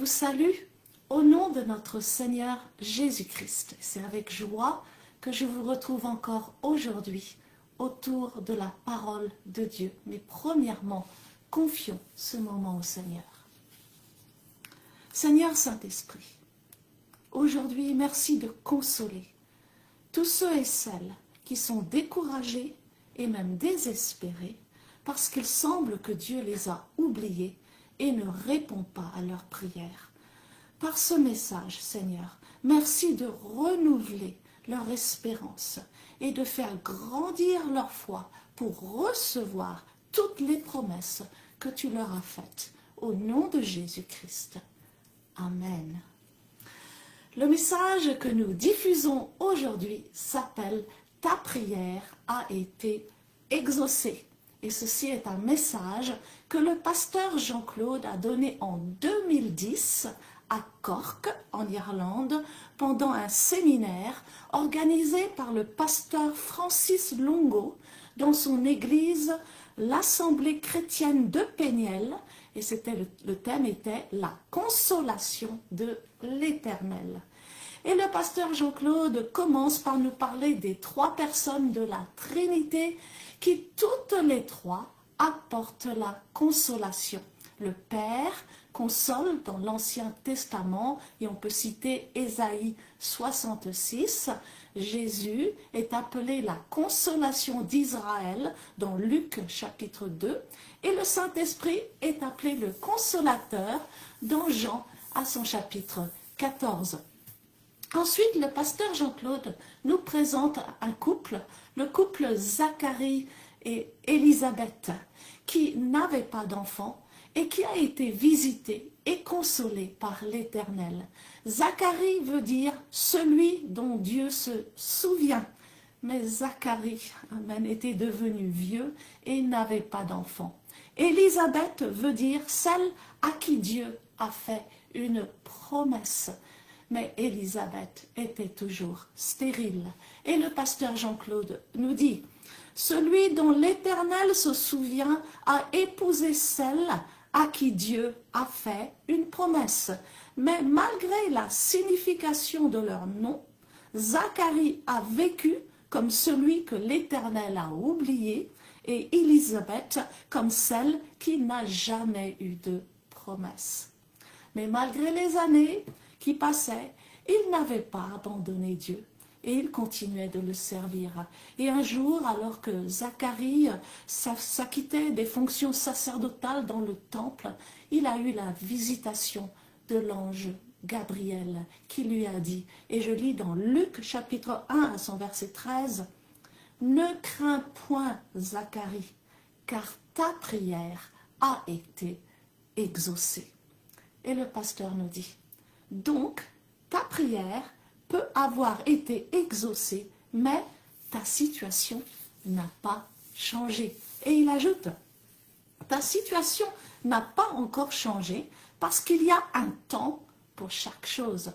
salue au nom de notre Seigneur Jésus-Christ. C'est avec joie que je vous retrouve encore aujourd'hui autour de la parole de Dieu. Mais premièrement, confions ce moment au Seigneur. Seigneur Saint-Esprit, aujourd'hui, merci de consoler tous ceux et celles qui sont découragés et même désespérés parce qu'il semble que Dieu les a oubliés et ne répond pas à leurs prières. Par ce message, Seigneur, merci de renouveler leur espérance et de faire grandir leur foi pour recevoir toutes les promesses que tu leur as faites. Au nom de Jésus-Christ. Amen. Le message que nous diffusons aujourd'hui s'appelle « Ta prière a été exaucée ». Et ceci est un message que le pasteur Jean-Claude a donné en 2010 à Cork, en Irlande, pendant un séminaire organisé par le pasteur Francis Longo dans son église, l'Assemblée chrétienne de Péniel, et le thème était « La consolation de l'Éternel ». Et le pasteur Jean-Claude commence par nous parler des trois personnes de la Trinité qui toutes les trois apportent la consolation. Le Père console dans l'Ancien Testament, et on peut citer Ésaïe 66. Jésus est appelé la consolation d'Israël dans Luc chapitre 2. Et le Saint-Esprit est appelé le consolateur dans Jean à son chapitre 14. Ensuite, le pasteur Jean-Claude nous présente un couple, le couple Zacharie et Élisabeth, qui n'avaient pas d'enfants et qui a été visité et consolé par l'Éternel. Zacharie veut dire celui dont Dieu se souvient. Mais Zacharie, amen, était devenu vieux et n'avait pas d'enfants. Élisabeth veut dire celle à qui Dieu a fait une promesse. Mais Élisabeth était toujours stérile. Et le pasteur Jean-Claude nous dit, celui dont l'Éternel se souvient a épousé celle à qui Dieu a fait une promesse. Mais malgré la signification de leur nom, Zacharie a vécu comme celui que l'Éternel a oublié et Élisabeth comme celle qui n'a jamais eu de promesse. Mais malgré les années qui passaient, il n'avait pas abandonné Dieu et il continuait de le servir. Et un jour, alors que Zacharie s'acquittait des fonctions sacerdotales dans le temple, il a eu la visitation de l'ange Gabriel qui lui a dit, et je lis dans Luc chapitre 1 à son verset 13, « Ne crains point Zacharie, car ta prière a été exaucée. » Et le pasteur nous dit, donc, ta prière peut avoir été exaucée, mais ta situation n'a pas changé. Et il ajoute, ta situation n'a pas encore changé parce qu'il y a un temps pour chaque chose.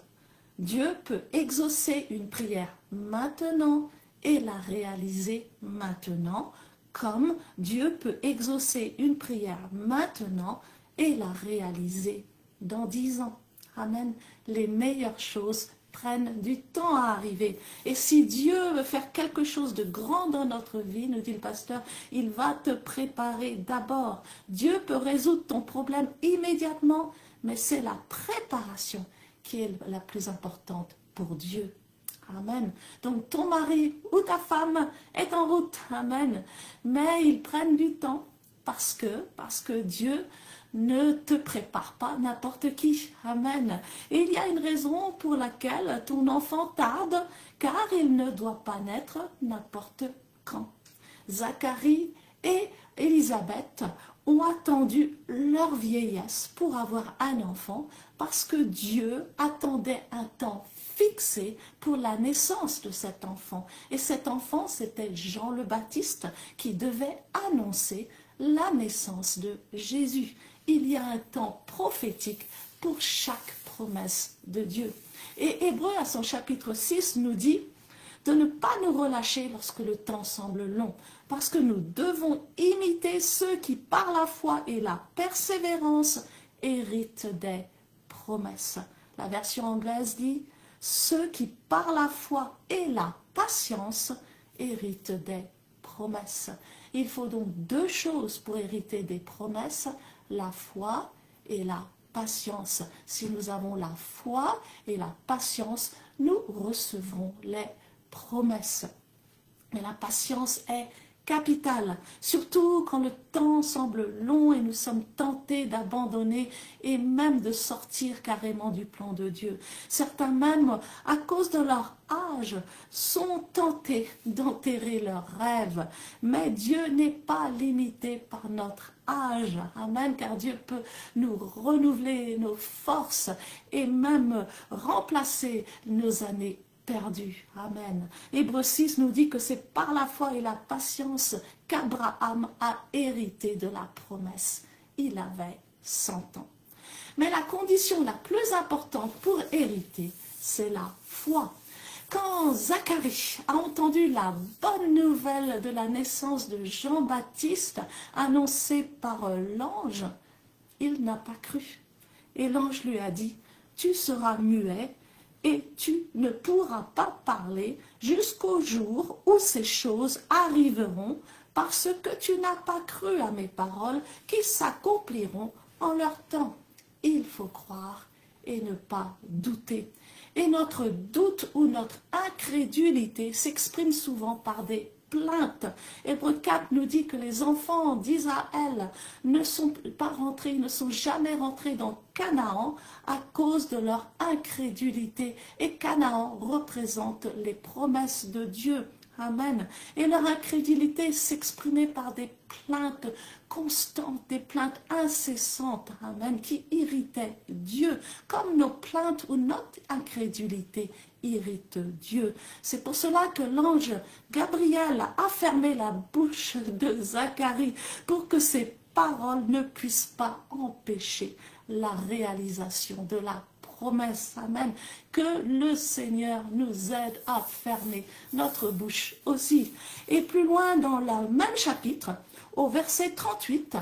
Dieu peut exaucer une prière maintenant et la réaliser maintenant, comme Dieu peut exaucer une prière maintenant et la réaliser dans 10 ans. Amen. Les meilleures choses prennent du temps à arriver. Et si Dieu veut faire quelque chose de grand dans notre vie, nous dit le pasteur, il va te préparer d'abord. Dieu peut résoudre ton problème immédiatement, mais c'est la préparation qui est la plus importante pour Dieu. Amen. Donc ton mari ou ta femme est en route. Amen. Mais ils prennent du temps parce que Dieu ne te prépare pas n'importe qui. Amen. Et il y a une raison pour laquelle ton enfant tarde, car il ne doit pas naître n'importe quand. Zacharie et Élisabeth ont attendu leur vieillesse pour avoir un enfant parce que Dieu attendait un temps fixé pour la naissance de cet enfant. Et cet enfant, c'était Jean le Baptiste qui devait annoncer la naissance de Jésus. Il y a un temps prophétique pour chaque promesse de Dieu. Et Hébreux, à son chapitre 6, nous dit de ne pas nous relâcher lorsque le temps semble long, parce que nous devons imiter ceux qui, par la foi et la persévérance, héritent des promesse. La version anglaise dit « Ceux qui par la foi et la patience héritent des promesses ». Il faut donc deux choses pour hériter des promesses, la foi et la patience. Si nous avons la foi et la patience, nous recevrons les promesses. Mais la patience est capitale, surtout quand le temps semble long et nous sommes tentés d'abandonner et même de sortir carrément du plan de Dieu. Certains même, à cause de leur âge, sont tentés d'enterrer leurs rêves. Mais Dieu n'est pas limité par notre âge. Amen, car Dieu peut nous renouveler nos forces et même remplacer nos années perdu. Amen. Hébreux 6 nous dit que c'est par la foi et la patience qu'Abraham a hérité de la promesse. Il avait 100 ans. Mais la condition la plus importante pour hériter, c'est la foi. Quand Zacharie a entendu la bonne nouvelle de la naissance de Jean-Baptiste annoncée par l'ange, il n'a pas cru. Et l'ange lui a dit, « Tu seras muet et tu ne pourras pas parler jusqu'au jour où ces choses arriveront parce que tu n'as pas cru à mes paroles qui s'accompliront en leur temps. » Il faut croire et ne pas douter. Et notre doute ou notre incrédulité s'exprime souvent par des plaintes. Hébreux 4 nous dit que les enfants d'Israël ne sont pas rentrés, ne sont jamais rentrés dans Canaan à cause de leur incrédulité. Et Canaan représente les promesses de Dieu. Amen. Et leur incrédulité s'exprimait par des plaintes constantes, des plaintes incessantes, amen, qui irritaient Dieu, comme nos plaintes ou notre incrédulité irrite Dieu. C'est pour cela que l'ange Gabriel a fermé la bouche de Zacharie pour que ses paroles ne puissent pas empêcher la réalisation de la promesse. Amen. Que le Seigneur nous aide à fermer notre bouche aussi. Et plus loin dans le même chapitre, au verset 38,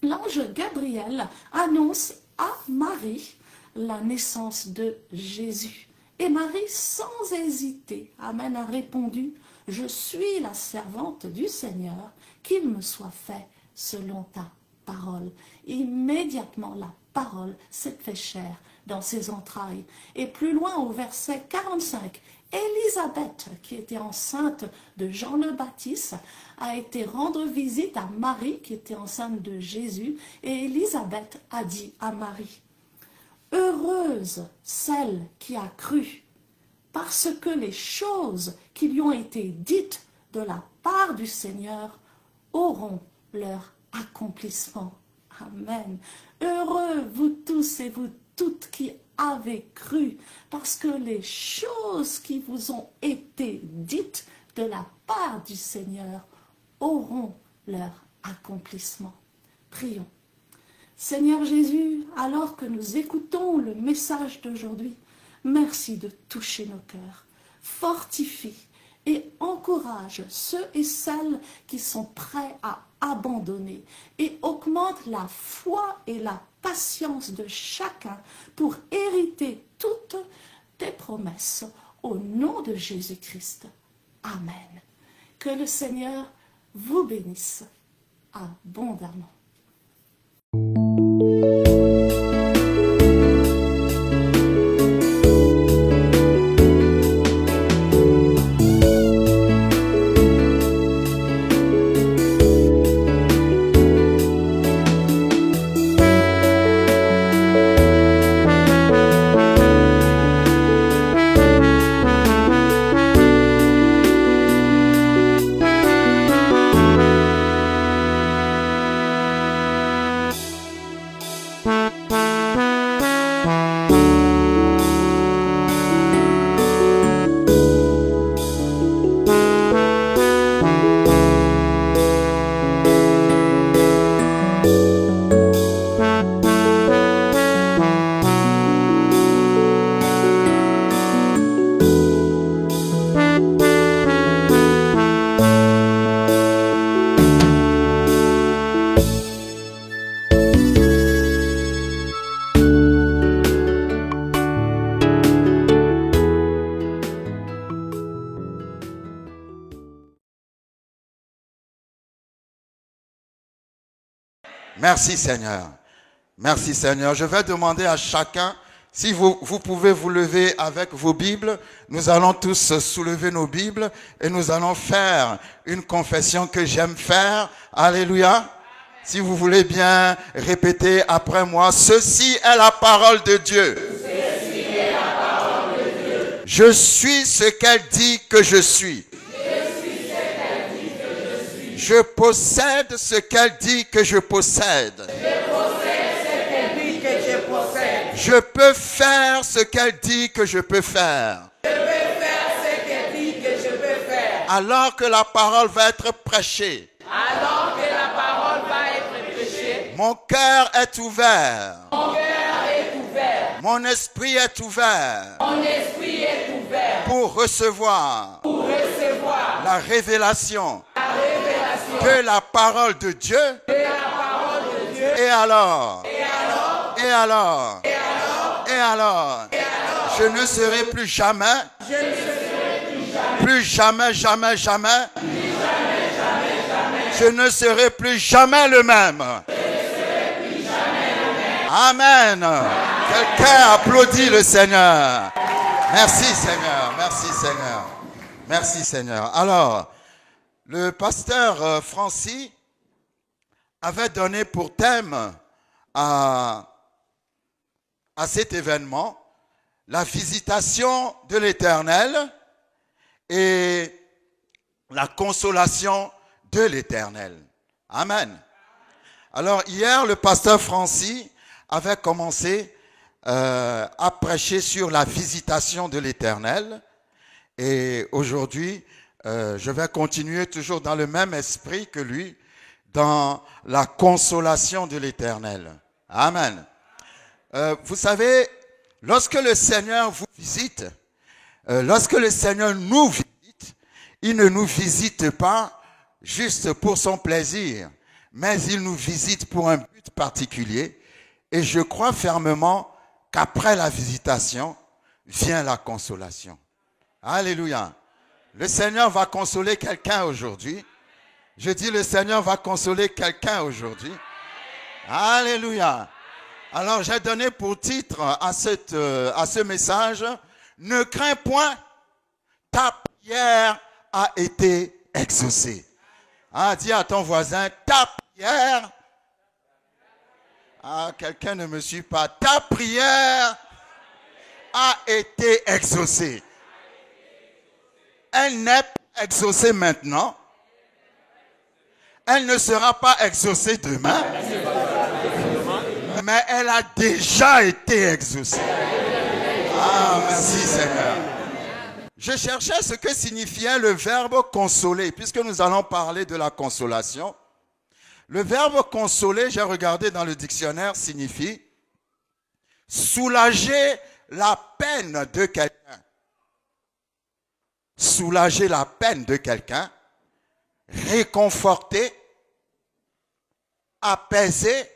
l'ange Gabriel annonce à Marie la naissance de Jésus. Et Marie, sans hésiter, amen, a répondu, « Je suis la servante du Seigneur, qu'il me soit fait selon ta parole. » Immédiatement, la parole s'est fait chair dans ses entrailles. Et plus loin, au verset 45, Élisabeth, qui était enceinte de Jean le Baptiste, a été rendre visite à Marie, qui était enceinte de Jésus, et Élisabeth a dit à Marie, « Heureuse celle qui a cru, parce que les choses qui lui ont été dites de la part du Seigneur auront leur accomplissement. » Amen. Heureux vous tous et vous toutes qui avez cru, parce que les choses qui vous ont été dites de la part du Seigneur auront leur accomplissement. Prions. Seigneur Jésus, alors que nous écoutons le message d'aujourd'hui, merci de toucher nos cœurs. Fortifie et encourage ceux et celles qui sont prêts à abandonner et augmente la foi et la patience de chacun pour hériter toutes tes promesses au nom de Jésus-Christ. Amen. Que le Seigneur vous bénisse abondamment. Merci Seigneur. Merci Seigneur. Je vais demander à chacun, si vous pouvez vous lever avec vos Bibles, nous allons tous soulever nos Bibles et nous allons faire une confession que j'aime faire. Alléluia. Si vous voulez bien répéter après moi, ceci est la parole de Dieu. Ceci est la parole de Dieu. Je suis ce qu'elle dit que je suis. Je possède ce qu'elle dit que je possède. Je peux faire ce qu'elle dit que je peux faire. Alors que la parole va être prêchée. Mon cœur est ouvert. Mon esprit est ouvert. Pour recevoir la révélation de la parole de Dieu. Et alors, je ne serai plus jamais, je ne serai plus jamais le même. Amen. Quelqu'un applaudit le Seigneur. Merci Seigneur, merci Seigneur, merci Seigneur. Alors, le pasteur Francis avait donné pour thème à cet événement la visitation de l'Éternel et la consolation de l'Éternel. Amen. Alors hier, le pasteur Francis avait commencé à prêcher sur la visitation de l'Éternel et aujourd'hui, je vais continuer toujours dans le même esprit que lui, dans la consolation de l'Éternel. Amen. Vous savez, lorsque le Seigneur vous visite, lorsque le Seigneur nous visite, il ne nous visite pas juste pour son plaisir, mais il nous visite pour un but particulier. Et je crois fermement qu'après la visitation, vient la consolation. Alléluia. Le Seigneur va consoler quelqu'un aujourd'hui. Je dis le Seigneur va consoler quelqu'un aujourd'hui. Alléluia. Alors j'ai donné pour titre à ce message, ne crains point, ta prière a été exaucée. Ah, dis à ton voisin, ta prière. Ah, quelqu'un ne me suit pas. Ta prière a été exaucée. Elle n'est pas exaucée maintenant. Elle ne sera pas exaucée demain. Mais elle a déjà été exaucée. Ah, merci Seigneur. Je cherchais ce que signifiait le verbe consoler, puisque nous allons parler de la consolation. Le verbe consoler, j'ai regardé dans le dictionnaire, signifie soulager la peine de quelqu'un. Soulager la peine de quelqu'un, réconforter, apaiser,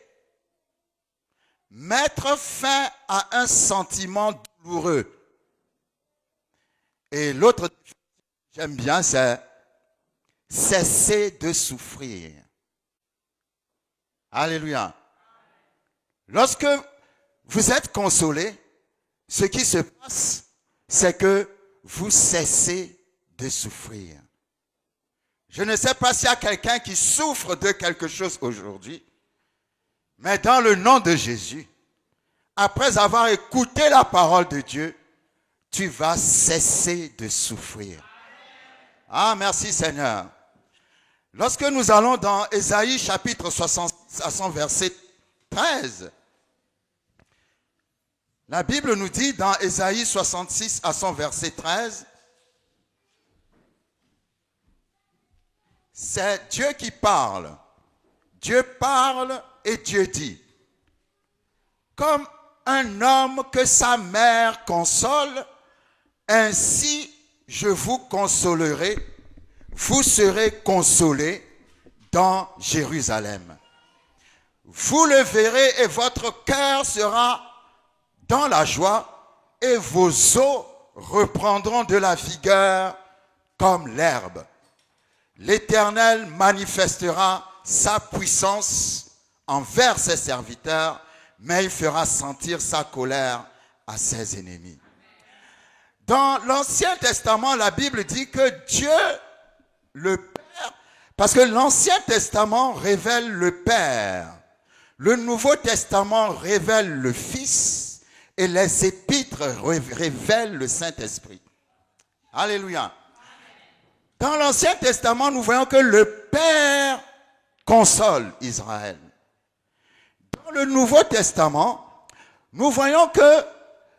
mettre fin à un sentiment douloureux. Et l'autre, j'aime bien, c'est cesser de souffrir. Alléluia. Lorsque vous êtes consolé, ce qui se passe, c'est que vous cessez de souffrir. Je ne sais pas s'il y a quelqu'un qui souffre de quelque chose aujourd'hui, mais dans le nom de Jésus, après avoir écouté la parole de Dieu, tu vas cesser de souffrir. Ah, merci Seigneur. Lorsque nous allons dans Ésaïe chapitre 66 à son verset 13, la Bible nous dit dans Ésaïe 66 à son verset 13, c'est Dieu qui parle. Dieu parle et Dieu dit, comme un homme que sa mère console, ainsi je vous consolerai, vous serez consolés dans Jérusalem. Vous le verrez et votre cœur sera dans la joie et vos os reprendront de la vigueur comme l'herbe. L'Éternel manifestera sa puissance envers ses serviteurs, mais il fera sentir sa colère à ses ennemis. Dans l'Ancien Testament, la Bible dit que Dieu, le Père, parce que l'Ancien Testament révèle le Père, le Nouveau Testament révèle le Fils et les Épîtres révèlent le Saint-Esprit. Alléluia. Dans l'Ancien Testament, nous voyons que le Père console Israël. Dans le Nouveau Testament, nous voyons que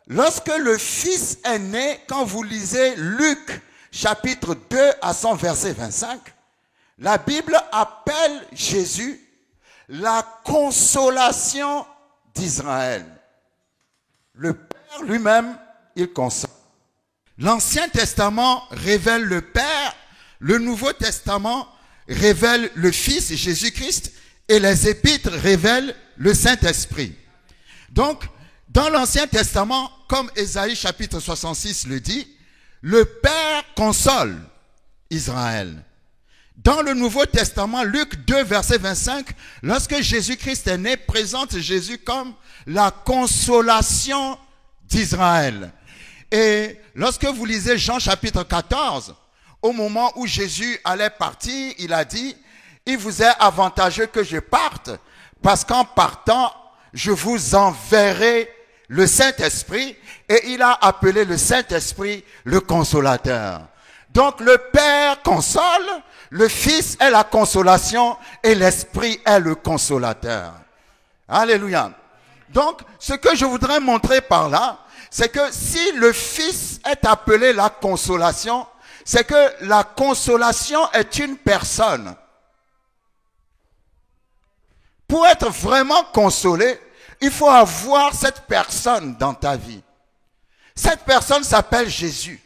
lorsque le Fils est né, quand vous lisez Luc chapitre 2 à son verset 25, la Bible appelle Jésus la consolation d'Israël. Le Père lui-même, il console. L'Ancien Testament révèle le Père, le Nouveau Testament révèle le Fils, Jésus-Christ, et les Épîtres révèlent le Saint-Esprit. Donc, dans l'Ancien Testament, comme Ésaïe chapitre 66 le dit, le Père console Israël. Dans le Nouveau Testament, Luc 2, verset 25, lorsque Jésus-Christ est né, présente Jésus comme la consolation d'Israël. Et lorsque vous lisez Jean chapitre 14, au moment où Jésus allait partir, il a dit, il vous est avantageux que je parte, parce qu'en partant, je vous enverrai le Saint-Esprit, et il a appelé le Saint-Esprit le consolateur. Donc le Père console, le Fils est la consolation et l'Esprit est le consolateur. Alléluia. Donc ce que je voudrais montrer par là, c'est que si le Fils est appelé la consolation, c'est que la consolation est une personne. Pour être vraiment consolé, il faut avoir cette personne dans ta vie. Cette personne s'appelle Jésus.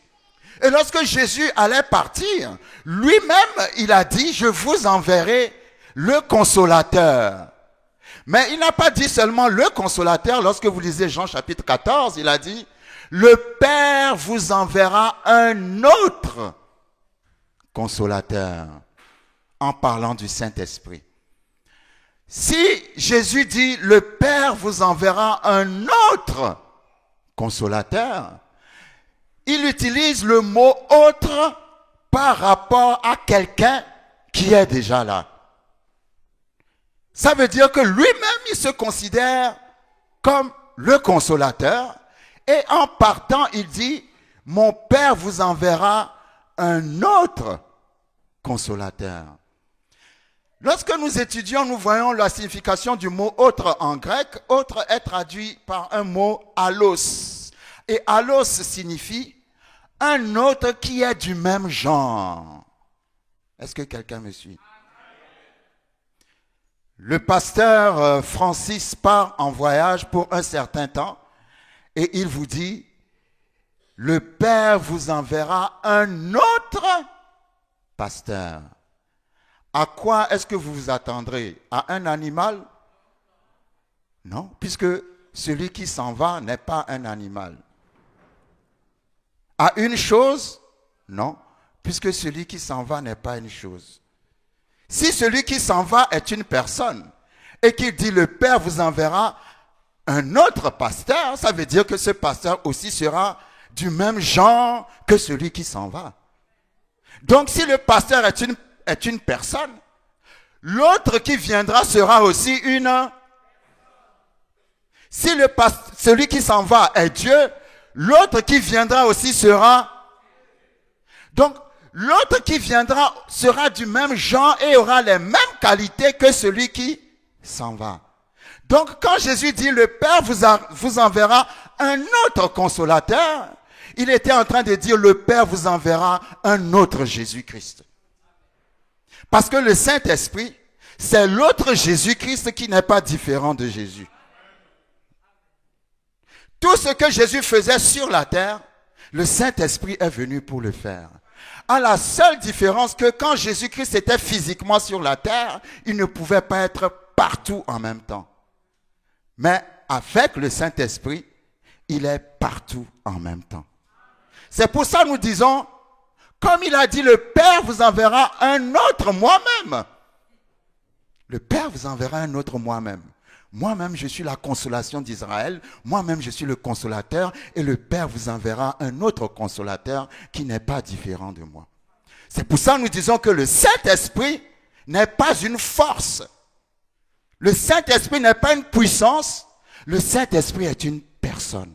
Et lorsque Jésus allait partir, lui-même, il a dit, je vous enverrai le consolateur. Mais il n'a pas dit seulement le consolateur. Lorsque vous lisez Jean chapitre 14, il a dit, le Père vous enverra un autre consolateur, en parlant du Saint-Esprit. Si Jésus dit, le Père vous enverra un autre consolateur, il utilise le mot autre par rapport à quelqu'un qui est déjà là. Ça veut dire que lui-même, il se considère comme le consolateur. Et en partant, il dit, mon Père vous enverra un autre consolateur. Lorsque nous étudions, nous voyons la signification du mot autre en grec. Autre est traduit par un mot allos. Et allos signifie un autre qui est du même genre. Est-ce que quelqu'un me suit? Le pasteur Francis part en voyage pour un certain temps et il vous dit, le Père vous enverra un autre pasteur. À quoi est-ce que vous vous attendrez? À un animal? Non, puisque celui qui s'en va n'est pas un animal. À une chose? Non, puisque celui qui s'en va n'est pas une chose. Si celui qui s'en va est une personne et qu'il dit le Père vous enverra un autre pasteur, ça veut dire que ce pasteur aussi sera du même genre que celui qui s'en va. Donc si le pasteur est une personne, l'autre qui viendra sera aussi une. Si celui qui s'en va est Dieu, l'autre qui viendra aussi sera. Donc, l'autre qui viendra sera du même genre et aura les mêmes qualités que celui qui s'en va. Donc, quand Jésus dit le Père vous enverra un autre consolateur, il était en train de dire le Père vous enverra un autre Jésus-Christ. Parce que le Saint-Esprit, c'est l'autre Jésus-Christ qui n'est pas différent de Jésus. Tout ce que Jésus faisait sur la terre, le Saint-Esprit est venu pour le faire. À la seule différence que quand Jésus-Christ était physiquement sur la terre, il ne pouvait pas être partout en même temps. Mais avec le Saint-Esprit, il est partout en même temps. C'est pour ça que nous disons, comme il a dit, le Père vous enverra un autre moi-même. Le Père vous enverra un autre moi-même. Moi-même, je suis la consolation d'Israël. Moi-même, je suis le consolateur. Et le Père vous enverra un autre consolateur qui n'est pas différent de moi. C'est pour ça que nous disons que le Saint-Esprit n'est pas une force. Le Saint-Esprit n'est pas une puissance. Le Saint-Esprit est une personne.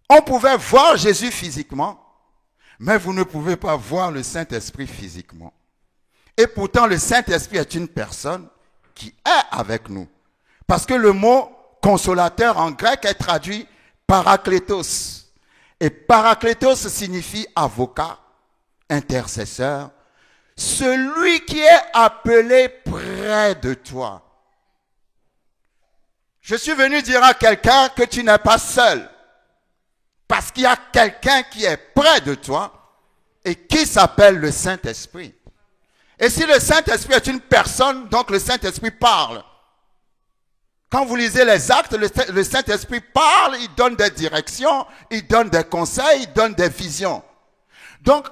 On pouvait voir Jésus physiquement, mais vous ne pouvez pas voir le Saint-Esprit physiquement. Et pourtant, le Saint-Esprit est une personne qui est avec nous. Parce que le mot consolateur en grec est traduit parakletos. Et parakletos signifie avocat, intercesseur, celui qui est appelé près de toi. Je suis venu dire à quelqu'un que tu n'es pas seul. Parce qu'il y a quelqu'un qui est près de toi et qui s'appelle le Saint-Esprit. Et si le Saint-Esprit est une personne, donc le Saint-Esprit parle. Quand vous lisez les actes, le Saint-Esprit parle, il donne des directions, il donne des conseils, il donne des visions. Donc,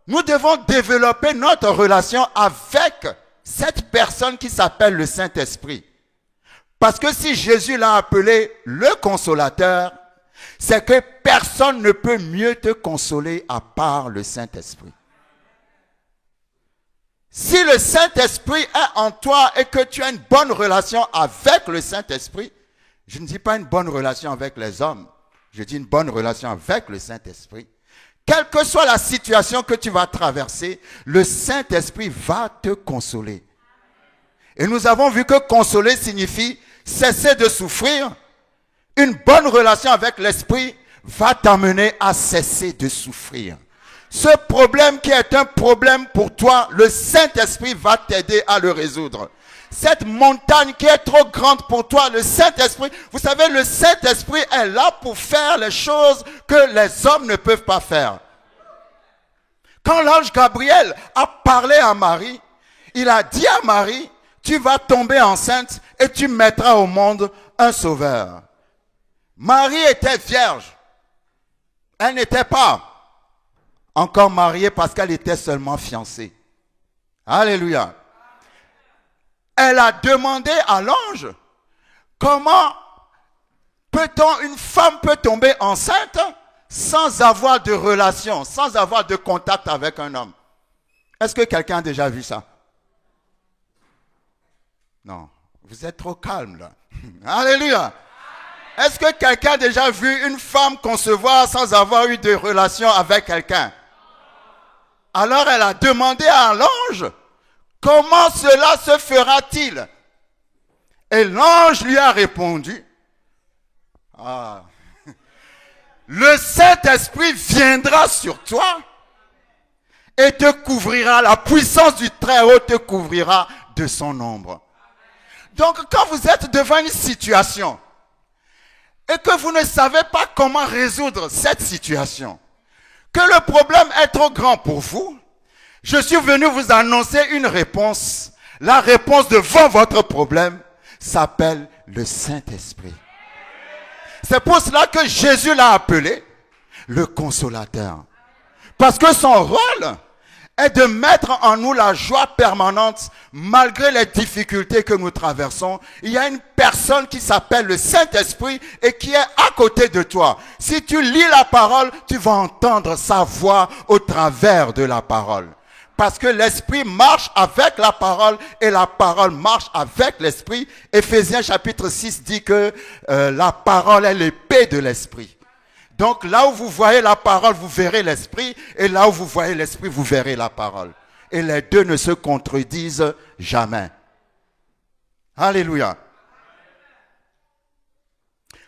nous devons développer notre relation avec cette personne qui s'appelle le Saint-Esprit. Parce que si Jésus l'a appelé le consolateur, c'est que personne ne peut mieux te consoler à part le Saint-Esprit. Si le Saint-Esprit est en toi et que tu as une bonne relation avec le Saint-Esprit, je ne dis pas une bonne relation avec les hommes, je dis une bonne relation avec le Saint-Esprit. Quelle que soit la situation que tu vas traverser, le Saint-Esprit va te consoler. Et nous avons vu que consoler signifie cesser de souffrir. Une bonne relation avec l'Esprit va t'amener à cesser de souffrir. Ce problème qui est un problème pour toi, le Saint-Esprit va t'aider à le résoudre. Cette montagne qui est trop grande pour toi, le Saint-Esprit, vous savez, le Saint-Esprit est là pour faire les choses que les hommes ne peuvent pas faire. Quand l'ange Gabriel a parlé à Marie, il a dit à Marie, tu vas tomber enceinte et tu mettras au monde un sauveur. Marie était vierge. Elle n'était pas encore mariée parce qu'elle était seulement fiancée. Alléluia. Elle a demandé à l'ange, comment une femme peut tomber enceinte sans avoir de relation, sans avoir de contact avec un homme? Est-ce que quelqu'un a déjà vu ça? Non, vous êtes trop calme là. Alléluia. Est-ce que quelqu'un a déjà vu une femme concevoir sans avoir eu de relation avec quelqu'un? Alors elle a demandé à l'ange, comment cela se fera-t-il? Et l'ange lui a répondu, le Saint-Esprit viendra sur toi et te couvrira, la puissance du Très-Haut te couvrira de son ombre. Donc quand vous êtes devant une situation et que vous ne savez pas comment résoudre cette situation, que le problème est trop grand pour vous, je suis venu vous annoncer une réponse. La réponse devant votre problème s'appelle le Saint-Esprit. C'est pour cela que Jésus l'a appelé le consolateur. Parce que son rôle est de mettre en nous la joie permanente malgré les difficultés que nous traversons. Il y a une personne qui s'appelle le Saint-Esprit et qui est à côté de toi. Si tu lis la parole, tu vas entendre sa voix au travers de la parole. Parce que l'Esprit marche avec la parole et la parole marche avec l'Esprit. Éphésiens chapitre 6 dit que la parole est l'épée de l'Esprit. Donc là où vous voyez la parole, vous verrez l'Esprit. Et là où vous voyez l'Esprit, vous verrez la parole. Et les deux ne se contredisent jamais. Alléluia.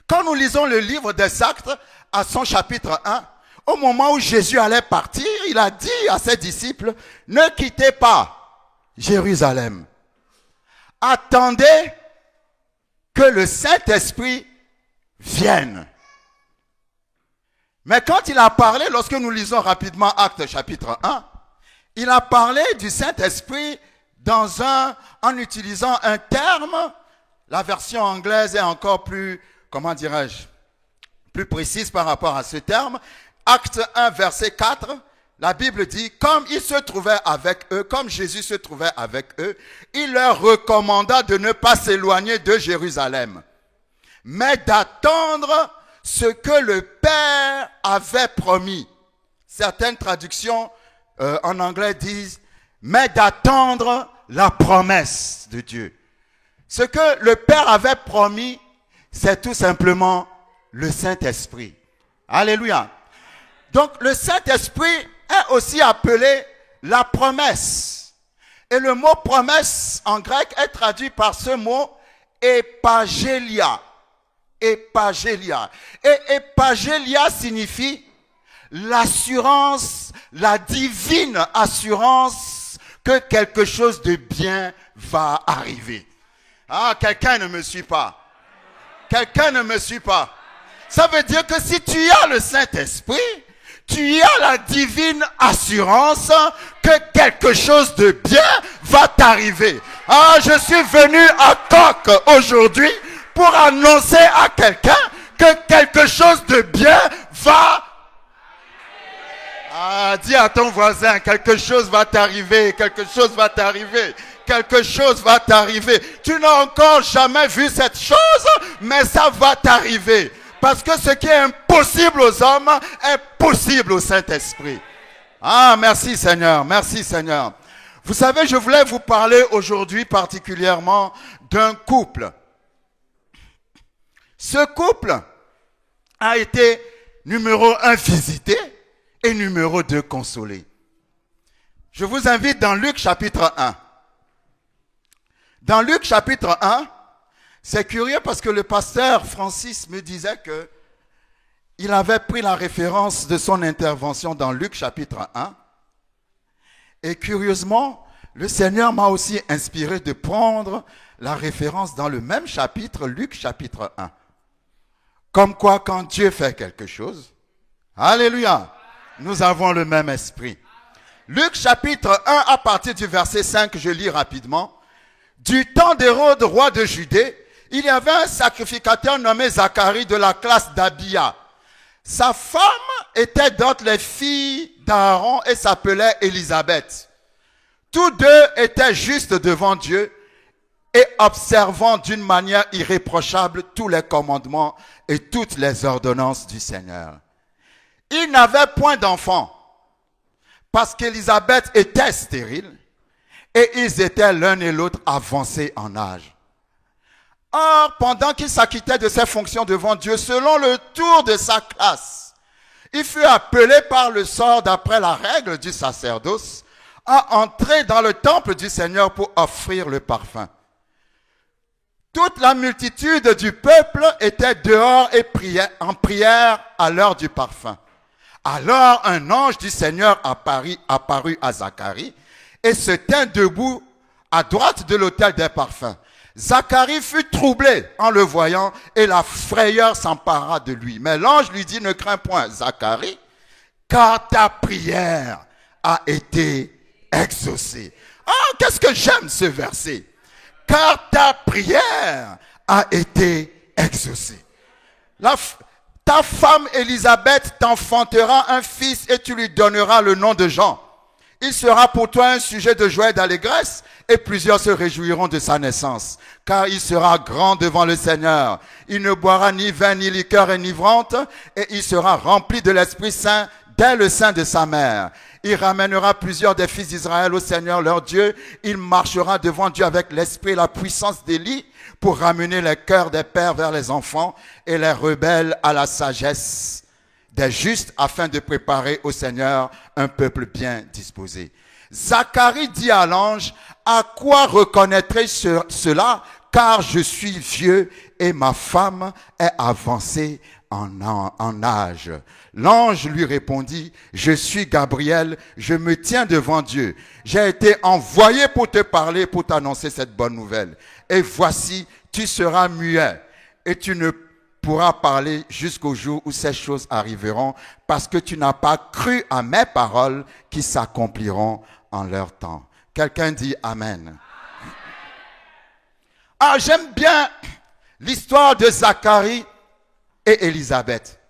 Quand nous lisons le livre des Actes à son chapitre 1, au moment où Jésus allait partir, il a dit à ses disciples, ne quittez pas Jérusalem. Attendez que le Saint-Esprit vienne. Mais quand il a parlé, lorsque nous lisons rapidement Actes chapitre 1, il a parlé du Saint-Esprit en utilisant un terme, la version anglaise est encore plus, comment dirais-je, plus précise par rapport à ce terme. Acte 1, verset 4, la Bible dit, comme il se trouvait avec eux, comme Jésus se trouvait avec eux, il leur recommanda de ne pas s'éloigner de Jérusalem, mais d'attendre ce que le Père avait promis. Certaines traductions en anglais disent, mais d'attendre la promesse de Dieu. Ce que le Père avait promis, c'est tout simplement le Saint-Esprit. Alléluia. Donc le Saint-Esprit est aussi appelé la promesse. Et le mot promesse en grec est traduit par ce mot epagélia. Epagélia. Et epagélia signifie l'assurance, la divine assurance que quelque chose de bien va arriver. Ah, quelqu'un ne me suit pas. Quelqu'un ne me suit pas. Ça veut dire que si tu as le Saint-Esprit, tu as la divine assurance que quelque chose de bien va t'arriver. Ah, je suis venu à Coq aujourd'hui pour annoncer à quelqu'un que quelque chose de bien va. Ah, dis à ton voisin, quelque chose va t'arriver, quelque chose va t'arriver. Quelque chose va t'arriver. Tu n'as encore jamais vu cette chose, mais ça va t'arriver. Parce que ce qui est impossible aux hommes est possible au Saint-Esprit. Ah, merci Seigneur, merci Seigneur. Vous savez, je voulais vous parler aujourd'hui particulièrement d'un couple. Ce couple a été numéro 1 visité et numéro 2 consolé. Je vous invite dans Luc chapitre 1. Dans Luc chapitre 1, c'est curieux parce que le pasteur Francis me disait que il avait pris la référence de son intervention dans Luc chapitre 1. Et curieusement, le Seigneur m'a aussi inspiré de prendre la référence dans le même chapitre, Luc chapitre 1. Comme quoi, quand Dieu fait quelque chose, alléluia, nous avons le même esprit. Luc chapitre 1, à partir du verset 5, je lis rapidement. Du temps d'Hérode, roi de Judée, il y avait un sacrificateur nommé Zacharie de la classe d'Abia. Sa femme était d'entre les filles d'Aaron et s'appelait Élisabeth. Tous deux étaient justes devant Dieu et observant d'une manière irréprochable tous les commandements et toutes les ordonnances du Seigneur. Ils n'avaient point d'enfants parce qu'Élisabeth était stérile. Et ils étaient l'un et l'autre avancés en âge. Or, pendant qu'il s'acquittait de ses fonctions devant Dieu, selon le tour de sa classe, il fut appelé par le sort d'après la règle du sacerdoce à entrer dans le temple du Seigneur pour offrir le parfum. Toute la multitude du peuple était dehors et priait en prière à l'heure du parfum. Alors un ange du Seigneur apparut à Zacharie et se tint debout à droite de l'autel des parfums. Zacharie fut troublé en le voyant et la frayeur s'empara de lui. Mais l'ange lui dit, ne crains point, Zacharie, car ta prière a été exaucée. Ah, qu'est-ce que j'aime ce verset. Car ta prière a été exaucée. Ta femme Élisabeth t'enfantera un fils et tu lui donneras le nom de Jean. Il sera pour toi un sujet de joie et d'allégresse, et plusieurs se réjouiront de sa naissance, car il sera grand devant le Seigneur. Il ne boira ni vin, ni liqueur enivrante, et il sera rempli de l'Esprit Saint dès le sein de sa mère. Il ramènera plusieurs des fils d'Israël au Seigneur leur Dieu. Il marchera devant Dieu avec l'esprit et la puissance d'Élie pour ramener les cœurs des pères vers les enfants et les rebelles à la sagesse des justes, afin de préparer au Seigneur un peuple bien disposé. Zacharie dit à l'ange, à quoi reconnaîtrai-je cela, car je suis vieux et ma femme est avancée en âge. L'ange lui répondit, je suis Gabriel, je me tiens devant Dieu. J'ai été envoyé pour te parler, pour t'annoncer cette bonne nouvelle. Et voici, tu seras muet et tu ne pourras parler jusqu'au jour où ces choses arriveront, parce que tu n'as pas cru à mes paroles qui s'accompliront en leur temps. Quelqu'un dit Amen. Ah, j'aime bien l'histoire de Zacharie et Élisabeth.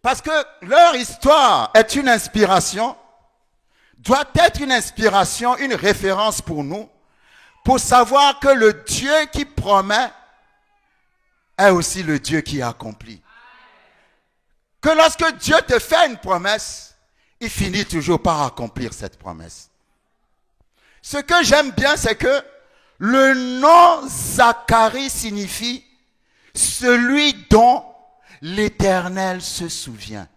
Parce que leur histoire est une inspiration, doit être une inspiration, une référence pour nous, pour savoir que le Dieu qui promet est aussi le Dieu qui accomplit. Que lorsque Dieu te fait une promesse, il finit toujours par accomplir cette promesse. Ce que j'aime bien, c'est que le nom Zacharie signifie celui dont l'Éternel se souvient.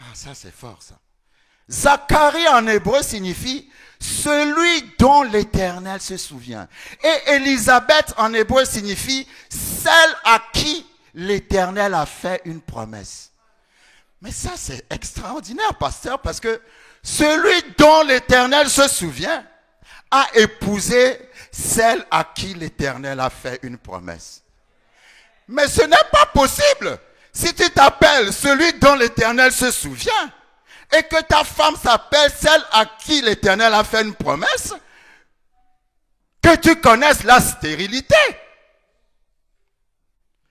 Ah, ça c'est fort ça. Zacharie en hébreu signifie celui dont l'Éternel se souvient. Et Élisabeth en hébreu signifie celle à qui l'Éternel a fait une promesse. Mais ça c'est extraordinaire, pasteur, parce que celui dont l'Éternel se souvient a épousé celle à qui l'Éternel a fait une promesse. Mais ce n'est pas possible. Si tu t'appelles celui dont l'Éternel se souvient et que ta femme s'appelle celle à qui l'Éternel a fait une promesse, que tu connaisses la stérilité.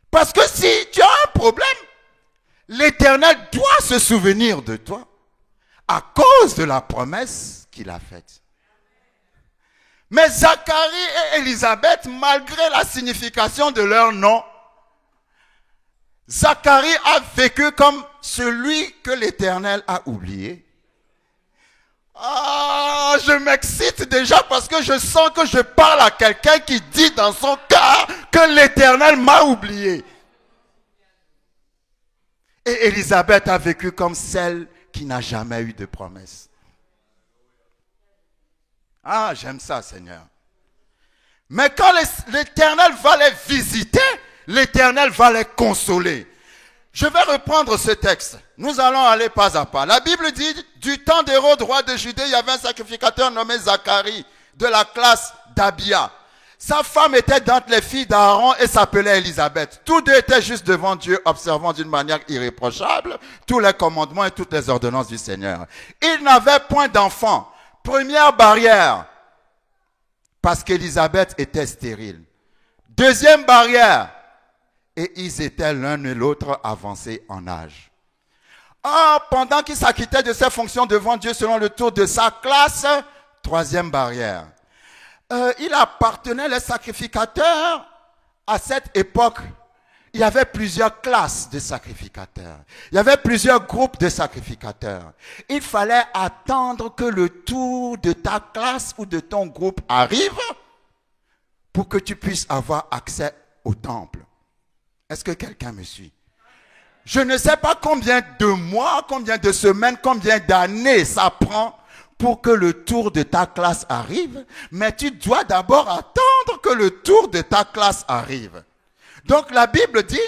Parce que si tu as un problème, l'Éternel doit se souvenir de toi à cause de la promesse qu'il a faite. Mais Zacharie et Élisabeth, malgré la signification de leur nom, Zacharie a vécu comme celui que l'Éternel a oublié. Ah, je m'excite déjà parce que je sens que je parle à quelqu'un qui dit dans son cœur que l'Éternel m'a oublié. Et Élisabeth a vécu comme celle qui n'a jamais eu de promesse. Ah, j'aime ça, Seigneur. Mais quand l'Éternel va les visiter, l'Éternel va les consoler. Je vais reprendre ce texte. Nous allons aller pas à pas. La Bible dit, du temps d'Hérode, roi de Judée, il y avait un sacrificateur nommé Zacharie, de la classe d'Abia. Sa femme était d'entre les filles d'Aaron et s'appelait Élisabeth. Tous deux étaient juste devant Dieu, observant d'une manière irréprochable tous les commandements et toutes les ordonnances du Seigneur. Ils n'avaient point d'enfants. Première barrière, parce qu'Élisabeth était stérile. Deuxième barrière, et ils étaient l'un et l'autre avancés en âge. Or, pendant qu'il s'acquittait de ses fonctions devant Dieu selon le tour de sa classe, troisième barrière. Il appartenait, les sacrificateurs, à cette époque, il y avait plusieurs classes de sacrificateurs. Il y avait plusieurs groupes de sacrificateurs. Il fallait attendre que le tour de ta classe ou de ton groupe arrive pour que tu puisses avoir accès au temple. Est-ce que quelqu'un me suit? Je ne sais pas combien de mois, combien de semaines, combien d'années ça prend pour que le tour de ta classe arrive, mais tu dois d'abord attendre que le tour de ta classe arrive. Donc la Bible dit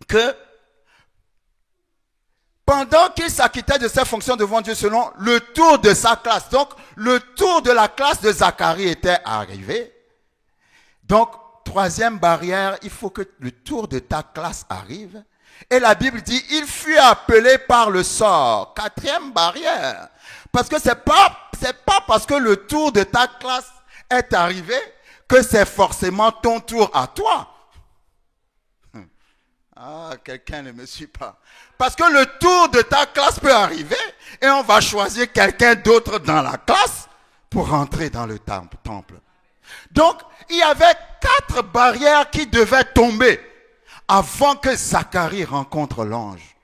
que pendant qu'il s'acquittait de ses fonctions devant Dieu selon le tour de sa classe, donc le tour de la classe de Zacharie était arrivé. Donc, troisième barrière, il faut que le tour de ta classe arrive. Et la Bible dit, il fut appelé par le sort. Quatrième barrière. Parce que c'est pas parce que le tour de ta classe est arrivé que c'est forcément ton tour à toi. Ah, quelqu'un ne me suit pas. Parce que le tour de ta classe peut arriver et on va choisir quelqu'un d'autre dans la classe pour rentrer dans le temple. Donc, il y avait 4 barrières qui devaient tomber avant que Zacharie rencontre l'ange.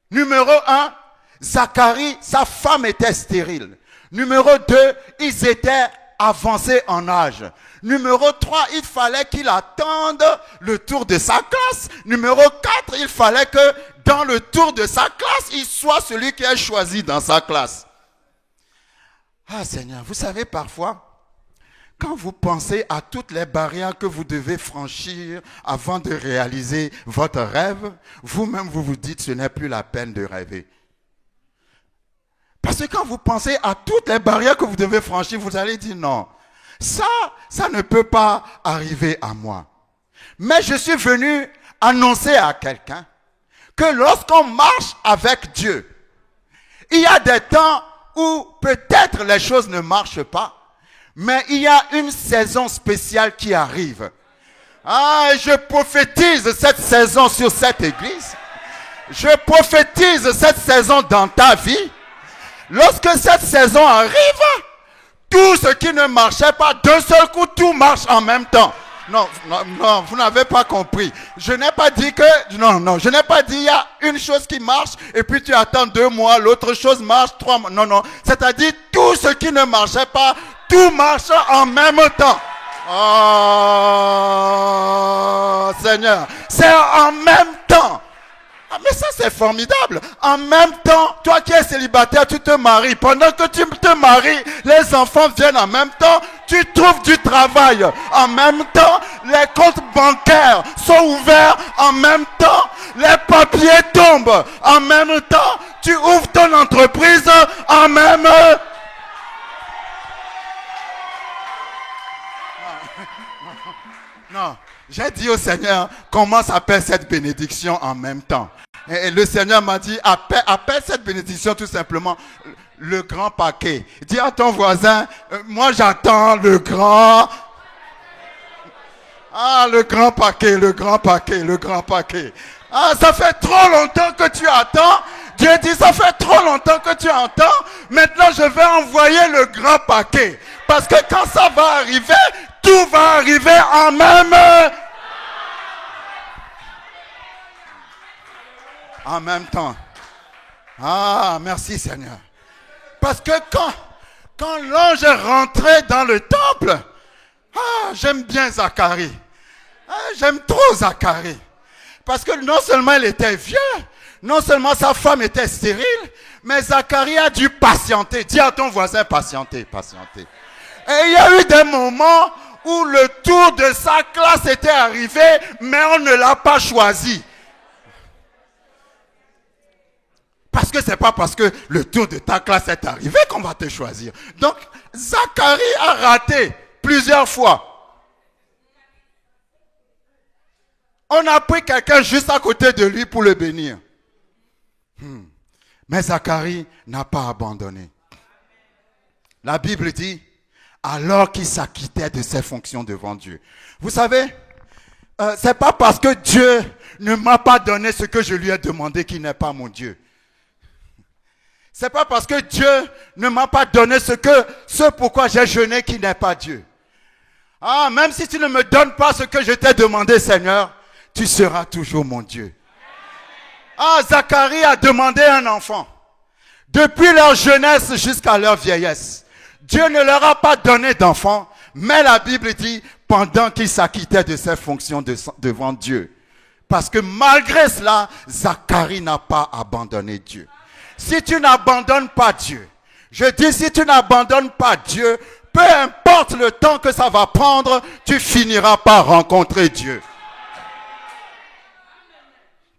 Numéro 1, Zacharie, sa femme était stérile. Numéro 2, ils étaient avancés en âge. Numéro 3, il fallait qu'il attende le tour de sa classe. Numéro 4, il fallait que dans le tour de sa classe, il soit celui qui est choisi dans sa classe. Ah Seigneur, vous savez parfois, quand vous pensez à toutes les barrières que vous devez franchir avant de réaliser votre rêve, vous-même vous vous dites ce n'est plus la peine de rêver. Parce que quand vous pensez à toutes les barrières que vous devez franchir, vous allez dire non, ça ne peut pas arriver à moi. Mais je suis venu annoncer à quelqu'un que lorsqu'on marche avec Dieu, il y a des temps où peut-être les choses ne marchent pas, mais il y a une saison spéciale qui arrive Ah, et je prophétise cette saison sur cette église. Je prophétise cette saison dans ta vie. Lorsque cette saison arrive, tout ce qui ne marchait pas, d'un seul coup, tout marche en même temps. Non, non, non, vous n'avez pas compris. Je n'ai pas dit que, je n'ai pas dit il y a une chose qui marche et puis tu attends 2 mois, l'autre chose marche 3 mois. Non, non, c'est-à-dire tout ce qui ne marchait pas, tout marche en même temps. Oh, Seigneur, c'est en même temps. Ah, mais ça c'est formidable. En même temps, toi qui es célibataire, tu te maries. Pendant que tu te maries, les enfants viennent en même temps. Tu trouves du travail en même temps. Les comptes bancaires sont ouverts en même temps. Les papiers tombent en même temps. Tu ouvres ton entreprise en même temps. Non, j'ai dit au Seigneur, comment s'appelle cette bénédiction en même temps? Et le Seigneur m'a dit, appelle cette bénédiction tout simplement le grand paquet. Dis à ton voisin, moi j'attends le grand... Ah, le grand paquet, le grand paquet, le grand paquet. Ah, ça fait trop longtemps que tu attends. Dieu dit, ça fait trop longtemps que tu attends. Maintenant, je vais envoyer le grand paquet. Parce que quand ça va arriver, tout va arriver en même... En même temps. Ah, merci Seigneur. Parce que quand l'ange est rentré dans le temple, ah, j'aime bien Zacharie. Ah, j'aime trop Zacharie. Parce que non seulement il était vieux, non seulement sa femme était stérile, mais Zacharie a dû patienter. Dis à ton voisin, patienter, patienter. Et il y a eu des moments où le tour de sa classe était arrivé, mais on ne l'a pas choisi. Parce que c'est pas parce que le tour de ta classe est arrivé qu'on va te choisir. Donc, Zacharie a raté plusieurs fois. On a pris quelqu'un juste à côté de lui pour le bénir. Mais Zacharie n'a pas abandonné. La Bible dit, alors qu'il s'acquittait de ses fonctions devant Dieu. Vous savez, c'est pas parce que Dieu ne m'a pas donné ce que je lui ai demandé qu'il n'est pas mon Dieu. C'est pas parce que Dieu ne m'a pas donné ce pourquoi j'ai jeûné qu'il n'est pas Dieu. Ah, même si tu ne me donnes pas ce que je t'ai demandé, Seigneur, tu seras toujours mon Dieu. Ah, Zacharie a demandé un enfant. Depuis leur jeunesse jusqu'à leur vieillesse. Dieu ne leur a pas donné d'enfant, mais la Bible dit, pendant qu'il s'acquittait de ses fonctions devant Dieu. Parce que malgré cela, Zacharie n'a pas abandonné Dieu. Si tu n'abandonnes pas Dieu, je dis si tu n'abandonnes pas Dieu, peu importe le temps que ça va prendre, tu finiras par rencontrer Dieu.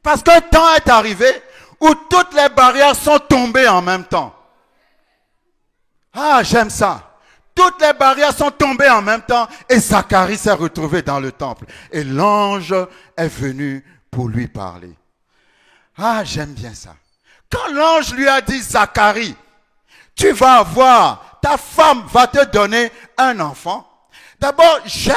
Parce qu'un temps est arrivé où toutes les barrières sont tombées en même temps. Ah, j'aime ça. Toutes les barrières sont tombées en même temps et Zacharie s'est retrouvé dans le temple. Et l'ange est venu pour lui parler. Ah, j'aime bien ça. Quand l'ange lui a dit, Zacharie, tu vas avoir, ta femme va te donner un enfant. D'abord, j'aime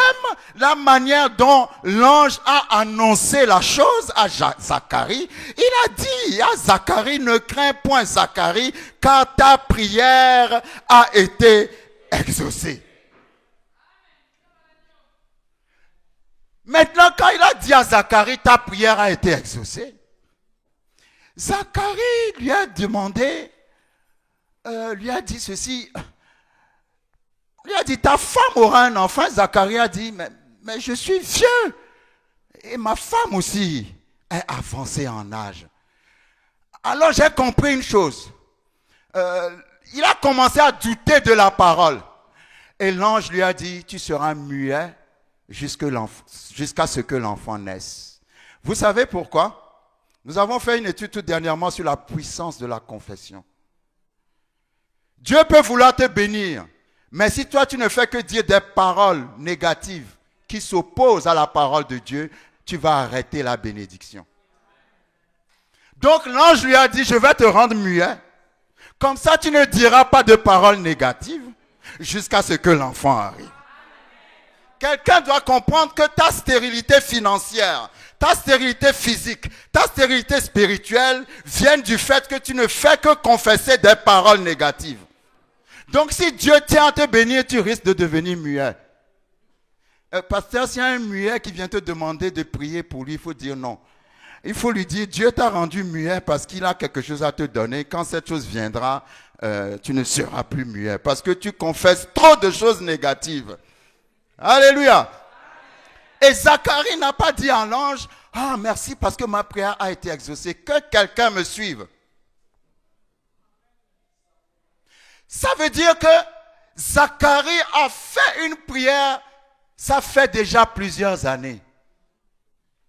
la manière dont l'ange a annoncé la chose à Zacharie. Il a dit à Zacharie, ne crains point Zacharie, car ta prière a été exaucée. Maintenant, quand il a dit à Zacharie, ta prière a été exaucée, Zacharie lui a demandé, lui a dit ceci, lui a dit, ta femme aura un enfant. Zacharie a dit, mais je suis vieux. Et ma femme aussi est avancée en âge. Alors j'ai compris une chose. Il a commencé à douter de la parole. Et l'ange lui a dit, tu seras muet jusqu'à ce que l'enfant naisse. Vous savez pourquoi? Nous avons fait une étude tout dernièrement sur la puissance de la confession. Dieu peut vouloir te bénir, mais si toi tu ne fais que dire des paroles négatives qui s'opposent à la parole de Dieu, tu vas arrêter la bénédiction. Donc l'ange lui a dit, je vais te rendre muet. Comme ça tu ne diras pas de paroles négatives jusqu'à ce que l'enfant arrive. Quelqu'un doit comprendre que ta stérilité financière, ta stérilité physique, ta stérilité spirituelle viennent du fait que tu ne fais que confesser des paroles négatives. Donc si Dieu tient à te bénir, tu risques de devenir muet. Pasteur, s'il y a un muet qui vient te demander de prier pour lui, il faut dire non. Il faut lui dire, Dieu t'a rendu muet parce qu'il a quelque chose à te donner. Quand cette chose viendra, tu ne seras plus muet parce que tu confesses trop de choses négatives. Alléluia. Et Zacharie n'a pas dit à l'ange, ah merci parce que ma prière a été exaucée. Que quelqu'un me suive. Ça veut dire que Zacharie a fait une prière, ça fait déjà plusieurs années.